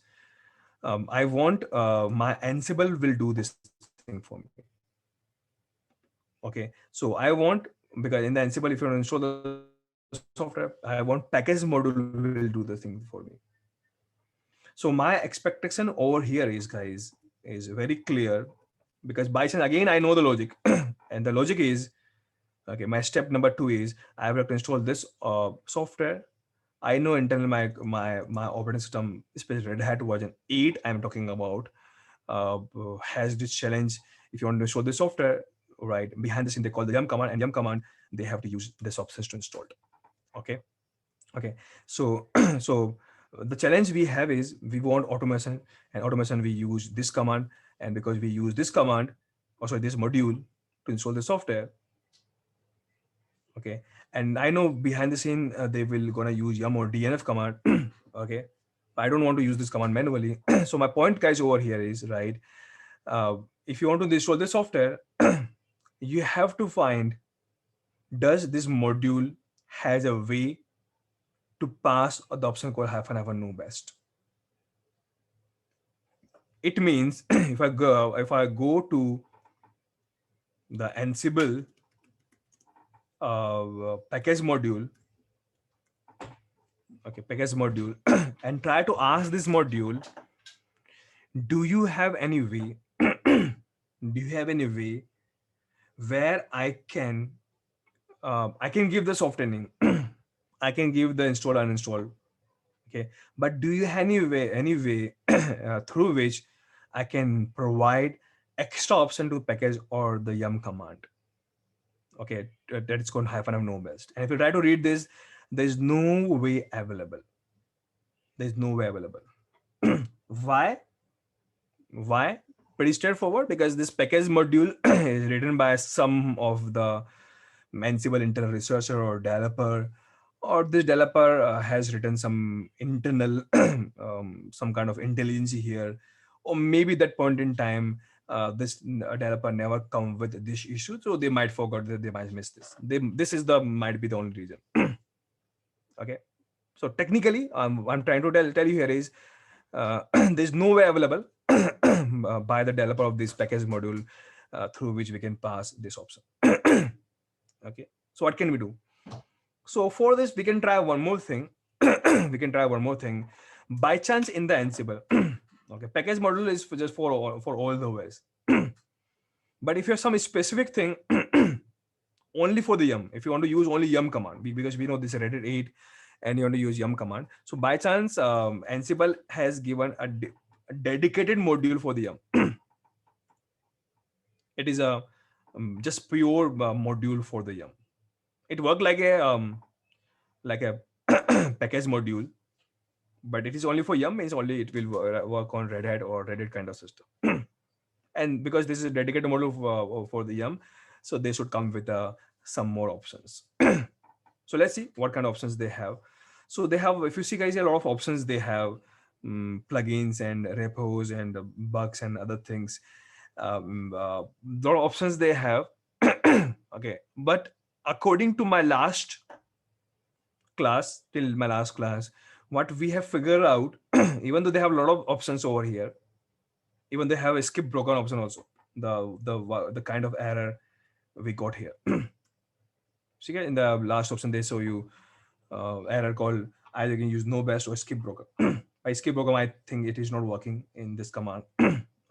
I want my Ansible will do this thing for me. Okay, so I want, because in the Ansible, if you want to install the software, I want package module will do the thing for me. So my expectation over here is very clear, because by chance again I know the logic, and the logic is, okay, my step number 2 is I have to install this software. I know internal my operating system, especially Red Hat version 8 I'm talking about, has this challenge. If you want to install the software, right, behind the scene they call the yum command, and yum command they have to use this options to install it. Okay. Okay. So so the challenge we have is we want automation, and automation we use this command, and because we use this command, or sorry, this module to install the software. Okay, and I know behind the scene they will gonna use yum or dnf command. Okay, I don't want to use this command manually. So my point guys over here is, right, uh, if you want to install the software, you have to find, does this module has a way to pass the option called hyphen no best. It means if I go to the Ansible package module, okay, package module, and try to ask this module, do you have any way, do you have any way where I can give the software name, I can give the install uninstall, okay, but do you have any way through which I can provide extra option to package or the yum command. Okay, that is called hyphen no best. And if you try to read this, there is no way available. There is no way available. Why? Why? Pretty straightforward, because this package module is written by some of the Ansible internal researcher or developer, or this developer has written some internal some kind of intelligence here, or maybe that point in time this developer never come with this issue, so they might forgot that they might miss this. This is the might be the only reason. Okay, so technically I'm trying to tell you here is there's no way available by the developer of this package module through which we can pass this option. Okay, so what can we do? So for this we can try one more thing. We can try one more thing. By chance in the Ansible, okay, package module is just for all the ways. But if you have some specific thing only for the yum, if you want to use only yum command, because we know this is Reddit 8 and you want to use yum command. So by chance, Ansible has given a dedicated module for the yum. It is a just pure module for the yum. It worked like a package module, but it is only for yum, means only it will work on Red Hat or Reddit kind of system. And because this is a dedicated model for the yum, so they should come with some more options. So let's see what kind of options they have. So they have, if you see guys, a lot of options they have, plugins and repos and bugs and other things. Lot of options they have. Okay, but according to my last class, till my last class, what we have figured out, even though they have a lot of options over here, even they have a skip broken option also. The kind of error we got here. See, in the last option they show you error called either you can use no best or skip broken. By skip broken, I think it is not working in this command.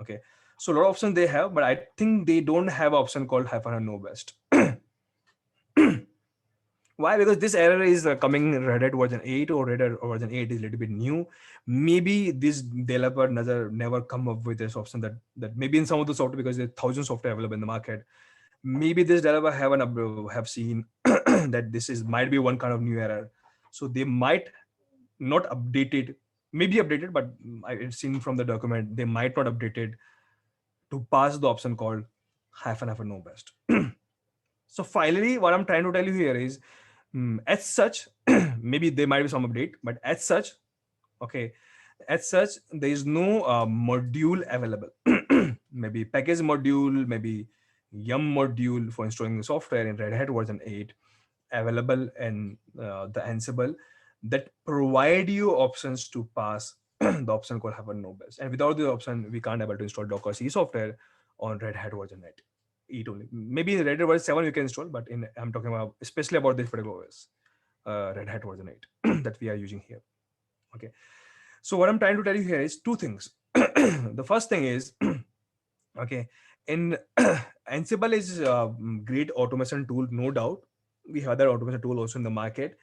Okay, so a lot of options they have, but I think they don't have an option called hyphen no best. Why? Because this error is coming in Red Hat version 8, or Red Hat version 8 is a little bit new. Maybe this developer never come up with this option, that maybe in some of the software, because there are thousands of software available in the market. Maybe this developer have seen that this is might be one kind of new error. So they might not update it, maybe updated, but I've seen from the document they might not update it to pass the option called hyphen no best. So finally, what I'm trying to tell you here is, as such, maybe there might be some update, but as such, okay, as such, there is no module available. Maybe package module, maybe yum module for installing the software in Red Hat version 8 available in the Ansible, that provide you options to pass the option called have a no best. And without the option, we can't able to install Docker C software on Red Hat version 8 only. Maybe in Red Hat version 7 you can install, but I'm talking about especially about this particular OS, Red Hat version 8 that we are using here. Okay. So what I'm trying to tell you here is two things. The first thing is, okay, in Ansible is a great automation tool, no doubt. We have other automation tool also in the market,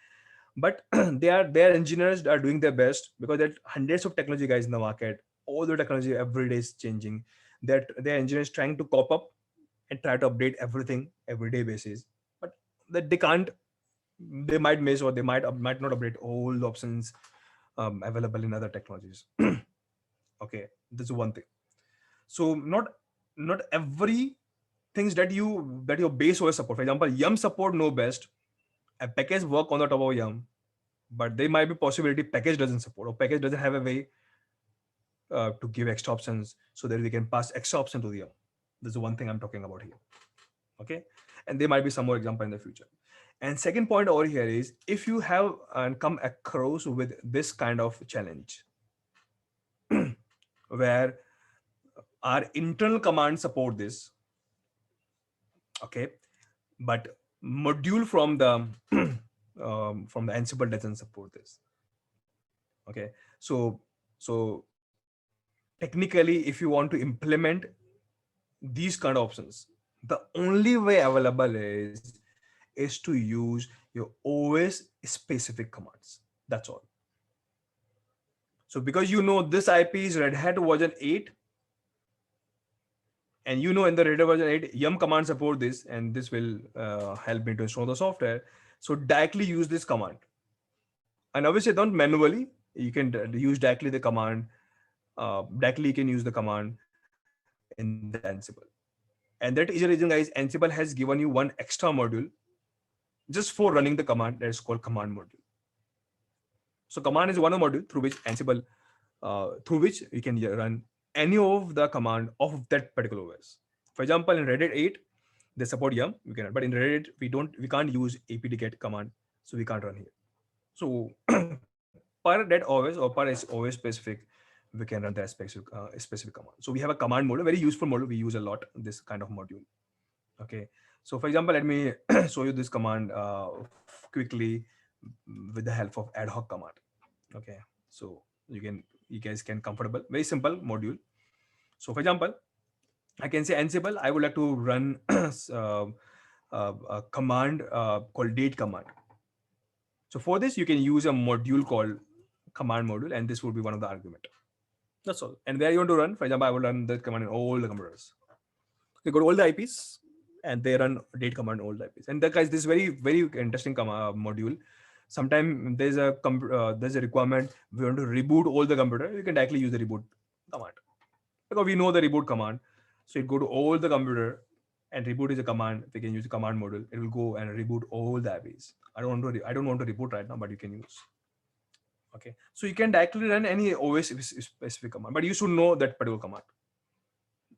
but their engineers are doing their best, because there are hundreds of technology guys in the market. All the technology every day is changing. That their engineers trying to cop up and try to update everything every day basis, but that they can't. They might miss, or they might not update all the options available in other technologies. Okay, that's one thing. So not every things that your base OS support. For example, yum support no best. A package work on the top of yum, but there might be possibility package doesn't support, or package doesn't have a way to give extra options so that we can pass extra option to the yum. That's the one thing I'm talking about here. Okay, and there might be some more example in the future. And second point over here is, if you have come across with this kind of challenge where our internal commands support this, okay, but module from the Ansible doesn't support this. Okay, so technically, if you want to implement these kind of options, the only way available is to use your OS specific commands. That's all. So because you know this IP is Red Hat version 8, and you know in the Red Hat version 8 yum command support this, and this will help me to install the software. So directly use this command, and obviously don't manually. You can use directly the command. Directly you can use the command in the Ansible. And that is the reason, guys, Ansible has given you one extra module just for running the command, that is called command module. So command is one of the module through which Ansible, through which you can run any of the command of that particular OS. For example, in Reddit 8, they support yum, we can, but in Reddit we can't use apt-get command, so we can't run here. So per that OS or per OS specific, we can run that specific command. So we have a command module, very useful module. We use a lot this kind of module. Okay. So for example, let me show you this command quickly with the help of ad hoc command. Okay. So you guys can comfortable, very simple module. So for example, I can say Ansible, I would like to run a command called date command. So for this, you can use a module called command module, and this would be one of the argument. That's all. And where you want to run, for example, I will run the command in all the computers. They go to all the IPs and they run date command on all the IPs. And that guys, this is very interesting module. Sometimes there's a requirement we want to reboot all the computer. You can directly use the reboot command because we know the reboot command. So it go to all the computer and reboot is a command. We can use the command module. It will go and reboot all the IPs. I don't want to reboot right now, but you can use. Okay, so you can directly run any OS specific command, but you should know that particular command.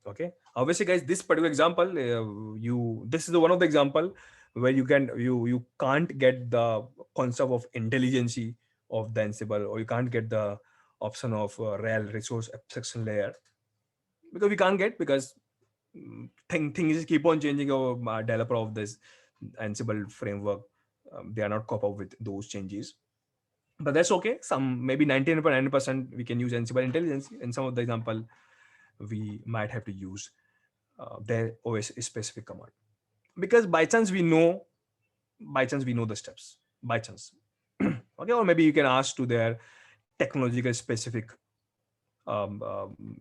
Okay, obviously guys, this particular example, this is the one of the example where you can't get the concept of intelligence of the Ansible, or you can't get the option of rel resource abstraction layer, because we can't get, because things keep on changing. Our developer of this Ansible framework, they are not cope up with those changes, but that's okay. Some maybe 99.9% we can use Ansible intelligence. In some of the example, we might have to use their OS specific command, because by chance we know the steps by chance. Okay, or maybe you can ask to their technological specific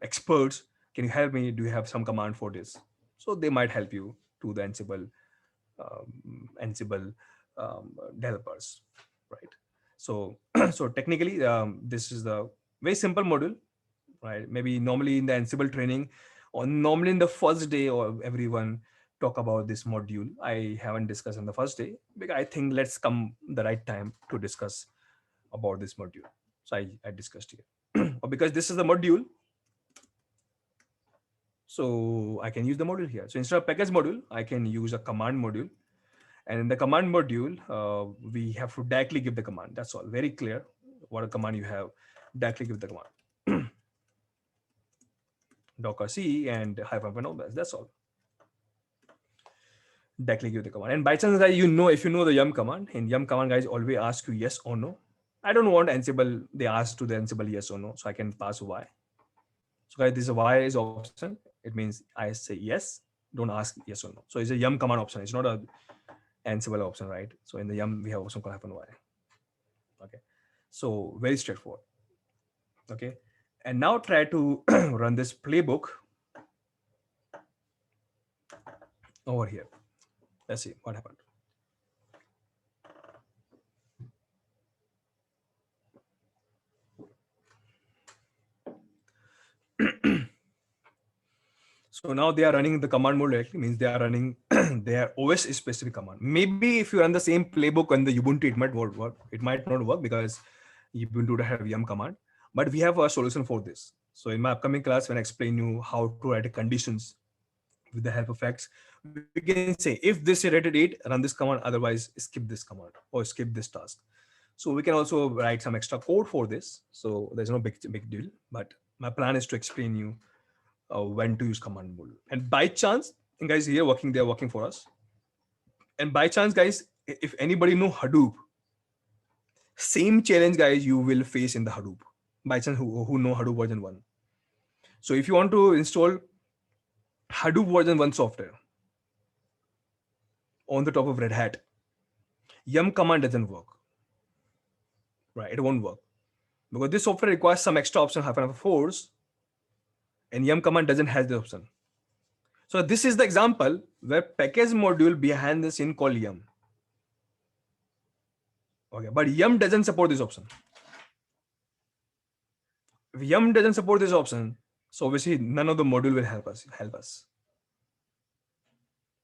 experts, can you help me, do you have some command for this? So they might help you to the Ansible developers, right? So so technically, this is the very simple module, right? Maybe normally in the Ansible training, or normally in the first day, or everyone talk about this module. I haven't discussed on the first day because I think let's come the right time to discuss about this module. So I discussed here. Or because this is the module, so I can use the module here. So instead of package module, I can use a command module. And in the command module, we have to directly give the command. That's all. Very clear. What a command you have, directly give the command. Docker C and -. That's all. Directly give the command. And by chance, guys, if you know the yum command, in yum command, guys, always ask you yes or no. I don't want Ansible. They ask to the Ansible yes or no, so I can pass y. So guys, this is y is option. It means I say yes. Don't ask yes or no. So it's a yum command option. It's not a Ansible option, right? So in the yum, we have option called -y. Okay. So very straightforward. Okay. And now try to run this playbook over here. Let's see what happened. So now they are running the command mode directly, means they are running their OS specific command. Maybe if you run the same playbook on the Ubuntu, it might work. It might not work because Ubuntu have yum command. But we have a solution for this. So in my upcoming class, when I explain you how to write conditions with the help of X, we can say if this is rated 8, run this command. Otherwise, skip this command or skip this task. So we can also write some extra code for this. So there's no big deal. But my plan is to explain you when to use command module. And by chance, and guys here they're working for us. And by chance, guys, if anybody know Hadoop, same challenge, guys, you will face in the Hadoop. By chance, who know Hadoop version 1. So if you want to install Hadoop version 1 software on the top of Red Hat, yum command doesn't work. Right? It won't work. Because this software requires some extra option, -4, and yum command doesn't have the option. So this is the example where package module behind the scene called yum. Okay, but yum doesn't support this option. If yum doesn't support this option, so obviously none of the module will help us.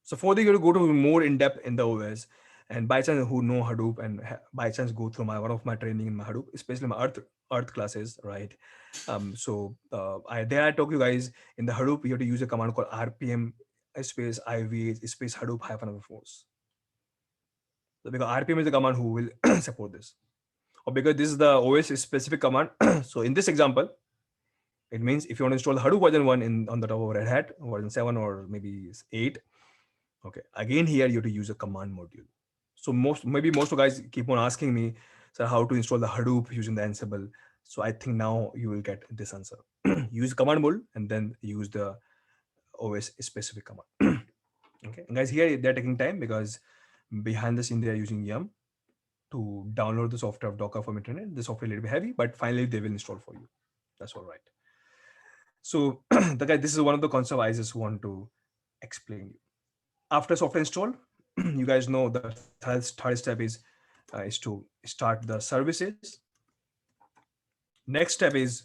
So for the you to go to more in depth in the OS, and by chance who know Hadoop and by chance go through one of my training in my Hadoop, especially my Earth classes, right? I talk you guys in the Hadoop, you have to use a command called RPM space IV space Hadoop -force. So because RPM is the command who will support this, or because this is the OS specific command. So in this example, it means if you want to install the Hadoop version 1 on the top of Red Hat version 7 or maybe 8, okay, again here you have to use a command module. So most of guys keep on asking me, sir, how to install the Hadoop using the Ansible. So I think now you will get this answer. Use command module and then use the OS specific command. Okay, and guys, here they're taking time because behind the scene they are using Yum to download the software of Docker from internet. The software a little bit heavy, but finally they will install for you. That's all right. So the guy, this is one of the concepts I just want to explain you. After software install, you guys know the third step is to start the services. Next step is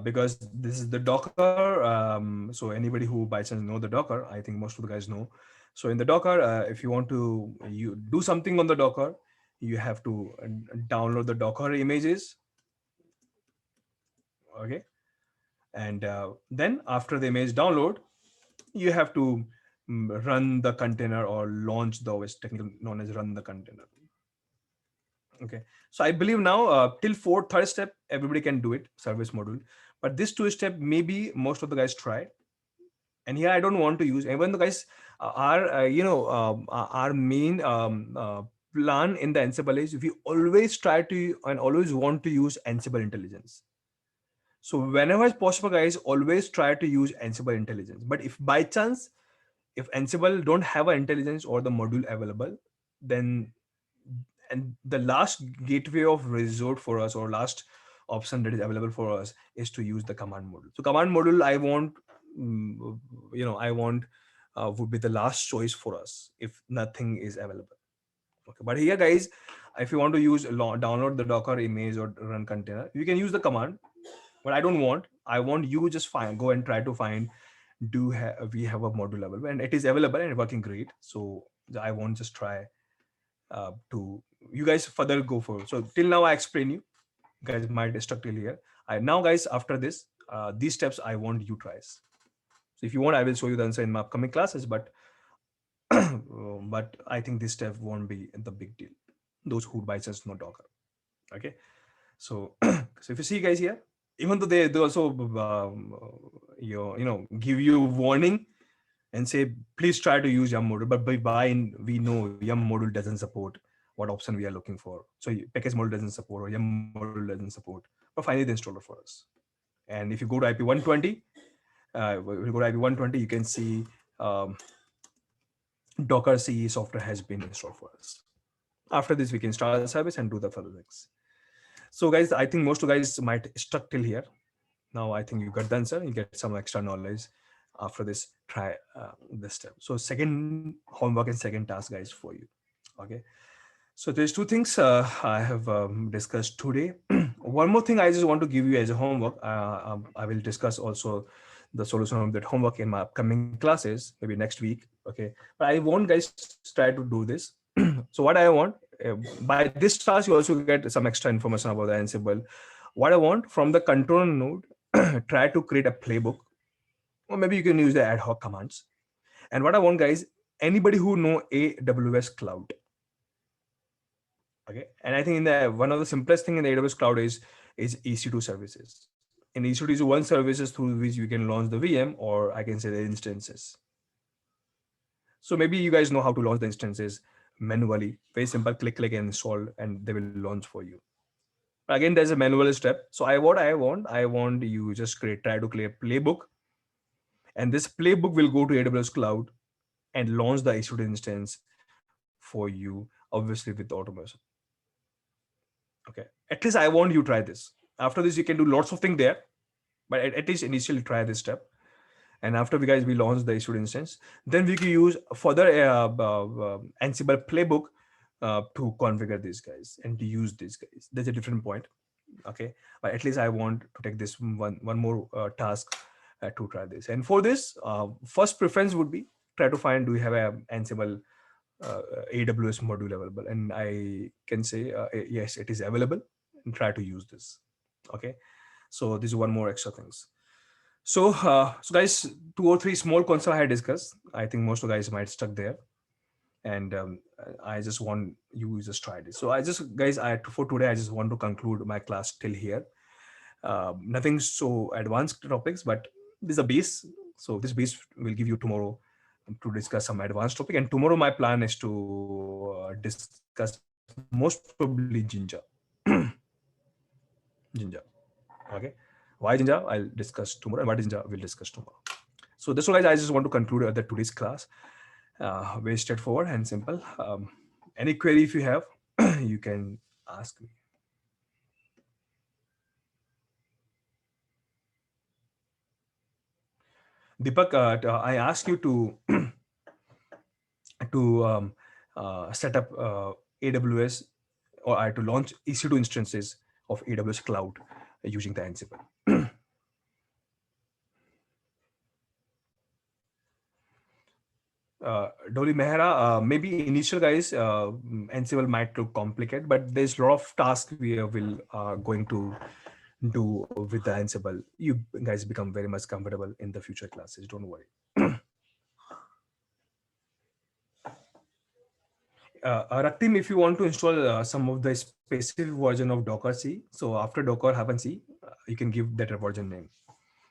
because this is the Docker. So anybody who by chance know the Docker, I think most of the guys know. So in the Docker, if you want to you do something on the Docker, you have to download the Docker images. Okay, and then after the image download, you have to run the container or launch the OS, technically known as run the container. Okay, so I believe now till third step, everybody can do it, service module. But this two step, maybe most of the guys try. And here I don't want to use, even the guys are, our main plan in the Ansible is we always try to and always want to use Ansible intelligence. So whenever it's possible, guys, always try to use Ansible intelligence. But if by chance, if Ansible don't have an intelligence or the module available, then and the last gateway of resort for us or last option that is available for us is to use the command module. So command module, I want, I want would be the last choice for us if nothing is available. Okay, but here, guys, if you want to use download the Docker image or run container, you can use the command. But I don't want. I want you just go and try to find we have a module available and it is available and working great. So I won't just try to you guys further go for. So till now I explain you guys might stuck till here. I now guys after this these steps I want you tries. So if you want, I will show you the answer in my upcoming classes. But but I think this step won't be the big deal. Those who by chance know Docker. Okay. So so if you see guys here, even though they also give you warning and say please try to use Yum module, but we know Yum module doesn't support what option we are looking for. So package module doesn't support or Yum module doesn't support, but finally the installer for us. And if you go to IP120, if you go to IP120, you can see Docker CE software has been installed for us. After this, we can start the service and do the further things. So guys, I think most of you guys might stuck till here. Now I think you got the answer. You get some extra knowledge after this. Try this step. So second homework and second task, guys, for you. Okay. So there's two things I have discussed today. One more thing I just want to give you as a homework. I will discuss also the solution of that homework in my upcoming classes, maybe next week. Okay. But I want guys try to do this. So what I want, by this task, you also get some extra information about the Ansible. What I want from the control node, try to create a playbook, or maybe you can use the ad hoc commands. And what I want, guys, anybody who know AWS Cloud. Okay, and I think in the one of the simplest thing in the AWS Cloud is EC2 services. And EC2 is one services through which you can launch the VM, or I can say the instances. So maybe you guys know how to launch the instances manually. Very simple, click and install, and they will launch for you. Again, there's a manual step. So I want you just try to create a playbook, and this playbook will go to AWS Cloud and launch the EC2 instance for you, obviously with automation. Okay, at least I want you try this. After this, you can do lots of things there, but at least initially try this step. And after we launch the issued instance, then we can use further Ansible playbook to configure these guys and to use these guys. That's a different point. Okay, but at least I want to take this one more task to try this. And for this, first preference would be try to find, do we have a Ansible AWS module available? And I can say yes, it is available, and try to use this. Okay, so this is one more extra things. So guys, 2 or 3 small concepts I had discussed. I think most of the guys might stuck there, and I just want you just try this. So I just guys, for today I just want to conclude my class till here. Nothing so advanced topics, but this is a base. So this base will give you tomorrow to discuss some advanced topic. And tomorrow my plan is to discuss most probably Jinja. Jinja. Okay. Why Jinja? I'll discuss tomorrow. And what is Jinja? We'll discuss tomorrow. So this one, guys, I just want to conclude the today's class. Very straightforward and simple. Any query if you have, you can ask me. Deepak, I asked you to to set up AWS, or to launch EC2 instances of AWS Cloud using the Ansible. Dolly Mehra, maybe initial guys, Ansible might look complicated, but there's a lot of tasks we will going to do with the Ansible. You guys become very much comfortable in the future classes. Don't worry. Ratim, if you want to install some of the specific version of Docker C, so after Docker happen C, you can give that a version name.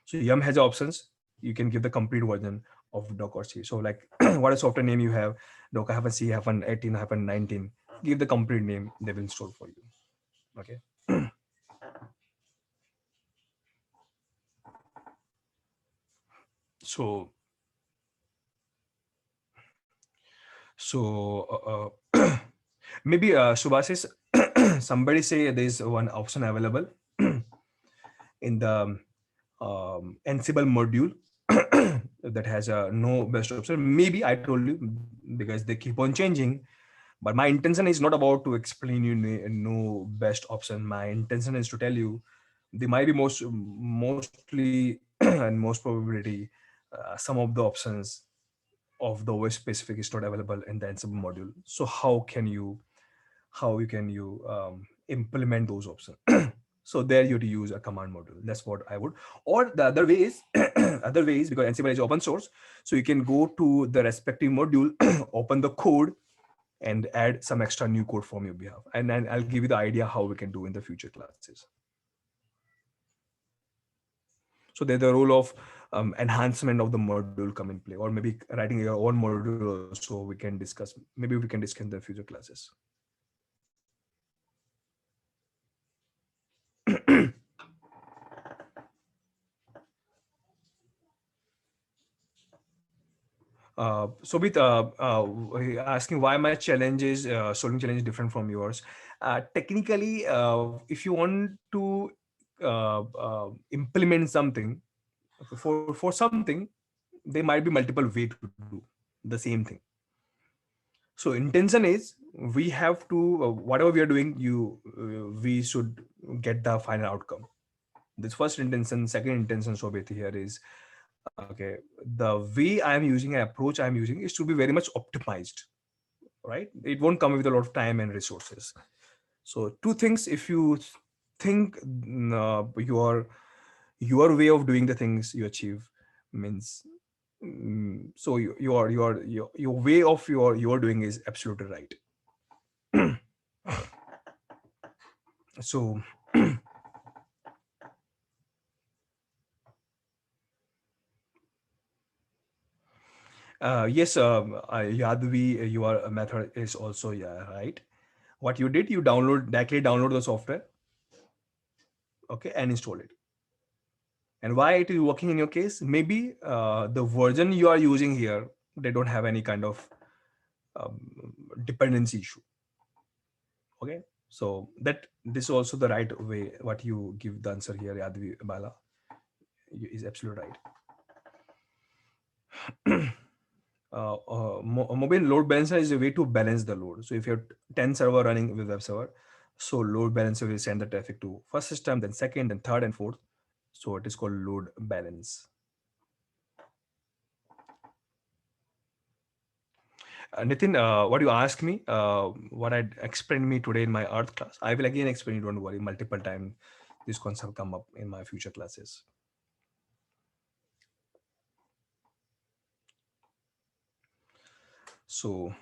So Yum has options. You can give the complete version of Docker C. So like what a software name you have, Docker happen C, happen 18, happen 19. Give the complete name, they will install for you. Okay. So so maybe Subhasis, somebody say there's one option available in the Ansible module that has a no best option. Maybe I told you because they keep on changing. But my intention is not about to explain you no best option. My intention is to tell you they might be mostly and most probability some of the options of the OS specific is not available in the Ansible module. So how you can you implement those options? So there you to use a command module. That's what I would. Or the other way is other ways, because Ansible is open source, so you can go to the respective module, open the code, and add some extra new code from your behalf. And then I'll give you the idea how we can do in the future classes. So there's the role of enhancement of the module come in play, or maybe writing your own module also we can discuss. Maybe we can discuss in the future classes. So with asking why my challenge is solving challenge is different from yours. Technically, if you want to implement something for something, there might be multiple way to do the same thing. So intention is we have to whatever we are doing, we should get the final outcome. This first intention. Second intention, Shobit, here is okay. The way I am using an approach I am using is to be very much optimized, right? It won't come with a lot of time and resources. So two things, if you think your way of doing the things you achieve means so your way of your doing is absolutely right. So yes, Yadvi, your method is also, yeah, right. What you did, you directly download the software, okay, and install it. And why it is working in your case? Maybe the version you are using here, they don't have any kind of dependency issue. Okay, so that this is also the right way. What you give the answer here, Yadvi Bala, is absolutely right. Mobile load balancer is a way to balance the load. So if you have 10 server running with web server, so load balancer will send the traffic to first system, then second, then third and fourth. So it is called load balance. Nitin, what you asked me, what I explained me today in my Earth class, I will again explain you. Don't worry, multiple times this concept come up in my future classes. So,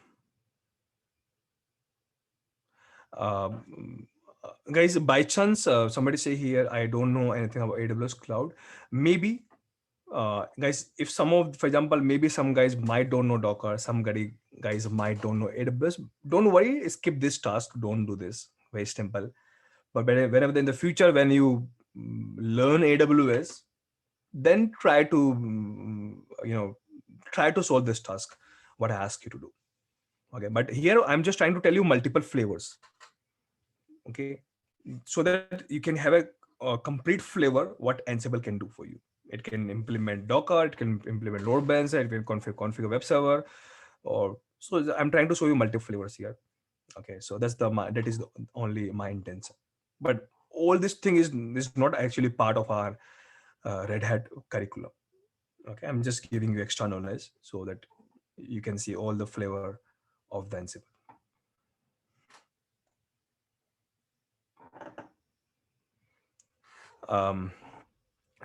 um, guys, by chance, somebody say here, I don't know anything about AWS cloud. Maybe, guys, if some of, for example, maybe some guys might don't know Docker, some guys might don't know AWS. Don't worry, skip this task. Don't do this. Very simple. But whenever in the future, when you learn AWS, then try to try to solve this task what I ask you to do. Okay, but here I'm just trying to tell you multiple flavors. Okay, so that you can have a complete flavor what Ansible can do for you. It can implement Docker, it can implement load balancer, it can configure web server, or so I'm trying to show you multiple flavors here. Okay, so that is the only my intention. But all this thing is not actually part of our Red Hat curriculum. Okay, I'm just giving you extra knowledge so that you can see all the flavor of the Ansible. um,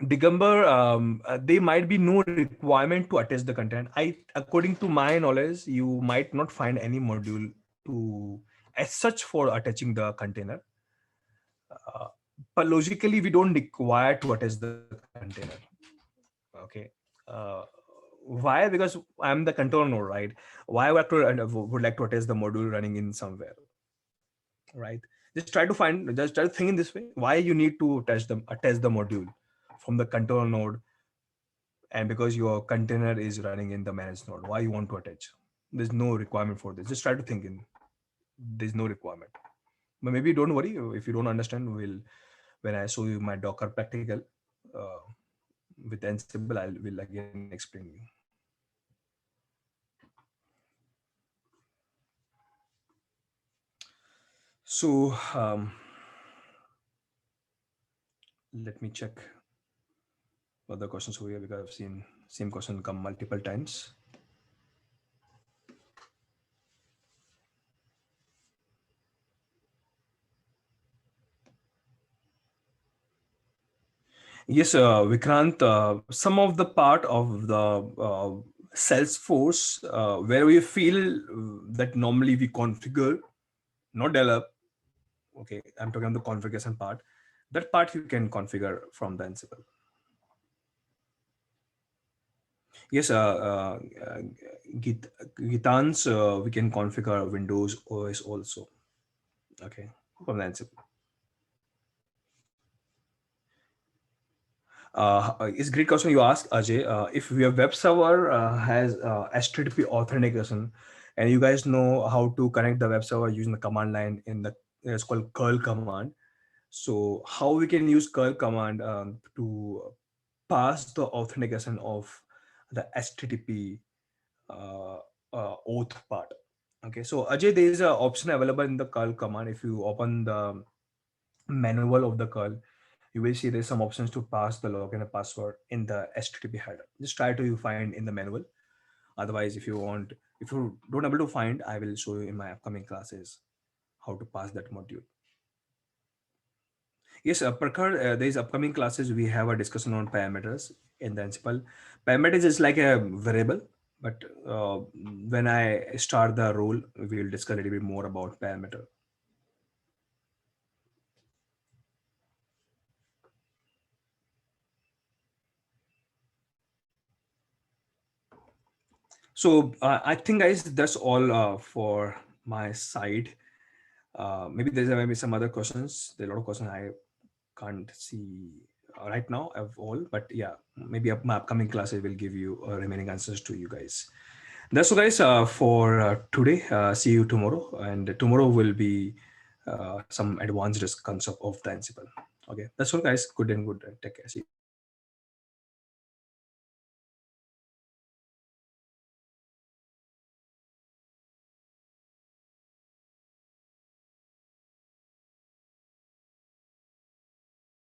Digamber, there might be no requirement to attach the content. According to my knowledge, you might not find any module to as such for attaching the container. Uh, but logically, we don't require to attach the container. Okay. Uh, why? Because I'm the control node, right? Why would like to attach the module running in somewhere, right? Just try to think in this way. Why you need to attach the module from the control node, and because your container is running in the managed node, why you want to attach? There's no requirement for this. Just try to think in. There's no requirement. But maybe don't worry if you don't understand. When I show you my Docker practical uh, with Ansible, I will again explain you. So let me check other questions over here because I've seen same question come multiple times. Yes, Vikrant, some of the part of the Salesforce where we feel that normally we configure, not develop. Okay, I'm talking about the configuration part. That part you can configure from the Ansible. Yes, Git, Gitans, we can configure Windows OS also. Okay, from the Ansible. It's a great question you asked, Ajay. If your web server has HTTP authentication, and you guys know how to connect the web server using the command line it's called curl command. So how we can use curl command to pass the authentication of the HTTP uh, auth part. Okay, so Ajay, there is an option available in the curl command. If you open the manual of the curl, you will see there's some options to pass the login and password in the HTTP header. Just try to find in the manual. Otherwise, if you don't able to find, I will show you in my upcoming classes how to pass that module. Yes, Prakhar, there is upcoming classes. We have a discussion on parameters in the Ansible. Parameters is like a variable, but when I start the role, we will discuss a little bit more about parameter. So I think, guys, that's all for my side. Maybe there's maybe some other questions. There are a lot of questions I can't see right now of all, but yeah, maybe my upcoming classes will give you remaining answers to you guys. That's all, guys, for today. See you tomorrow, and tomorrow will be some advanced concept of the Ansible. Okay, that's all, guys. Good and good. Take care. See you.